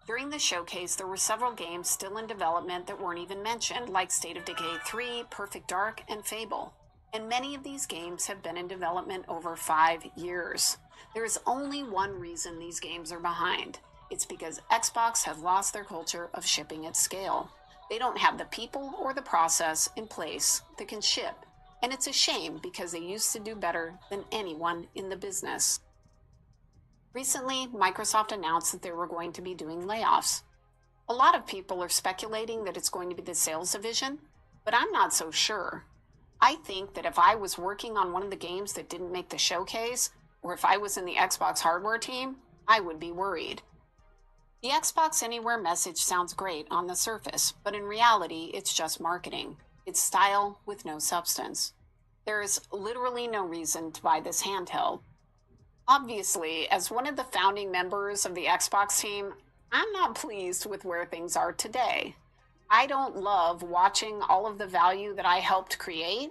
[SPEAKER 2] During the showcase, there were several games still in development that weren't even mentioned, like State of Decay 3, Perfect Dark, and Fable. And many of these games have been in development over 5 years. There is only one reason these games are behind. It's because Xbox has lost their culture of shipping at scale. They don't have the people or the process in place that can ship. And it's a shame because they used to do better than anyone in the business. Recently, Microsoft announced that they were going to be doing layoffs. A lot of people are speculating that it's going to be the sales division, but I'm not so sure. I think that if I was working on one of the games that didn't make the showcase, or if I was in the Xbox hardware team, I would be worried. The Xbox Anywhere message sounds great on the surface, but in reality, it's just marketing. It's style with no substance. There is literally no reason to buy this handheld. Obviously, as one of the founding members of the Xbox team, I'm not pleased with where things are today. I don't love watching all of the value that I helped create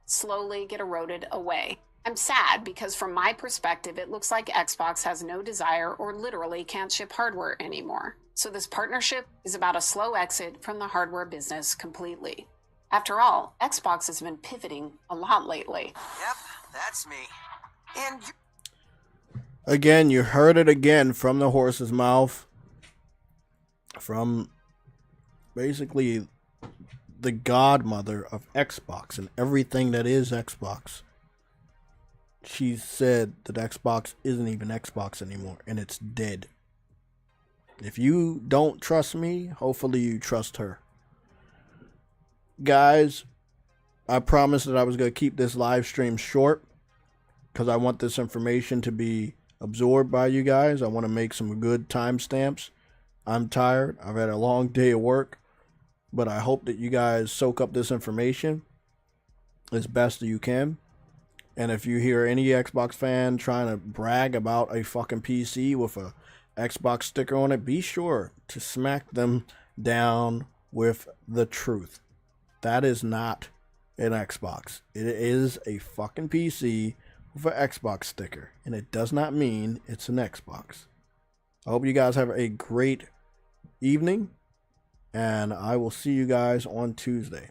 [SPEAKER 2] slowly get eroded away. I'm sad because from my perspective, it looks like Xbox has no desire or literally can't ship hardware anymore. So this partnership is about a slow exit from the hardware business completely. After all, Xbox has been pivoting a lot lately.
[SPEAKER 4] Yep, that's me. And
[SPEAKER 1] Again, you heard it again from the horse's mouth. From basically the godmother of Xbox and everything that is Xbox. She said that Xbox isn't even Xbox anymore and it's dead. If you don't trust me, hopefully you trust her. Guys, I promised that I was going to keep this live stream short because I want this information to be absorbed by you guys. I want to make some good timestamps. I'm tired. I've had a long day of work, but I hope that you guys soak up this information as best as you can. And if you hear any Xbox fan trying to brag about a fucking PC with a Xbox sticker on it, be sure to smack them down with the truth. That is not an Xbox. It is a fucking PC with an Xbox sticker, and it does not mean it's an Xbox. I hope you guys have a great evening, and I will see you guys on Tuesday.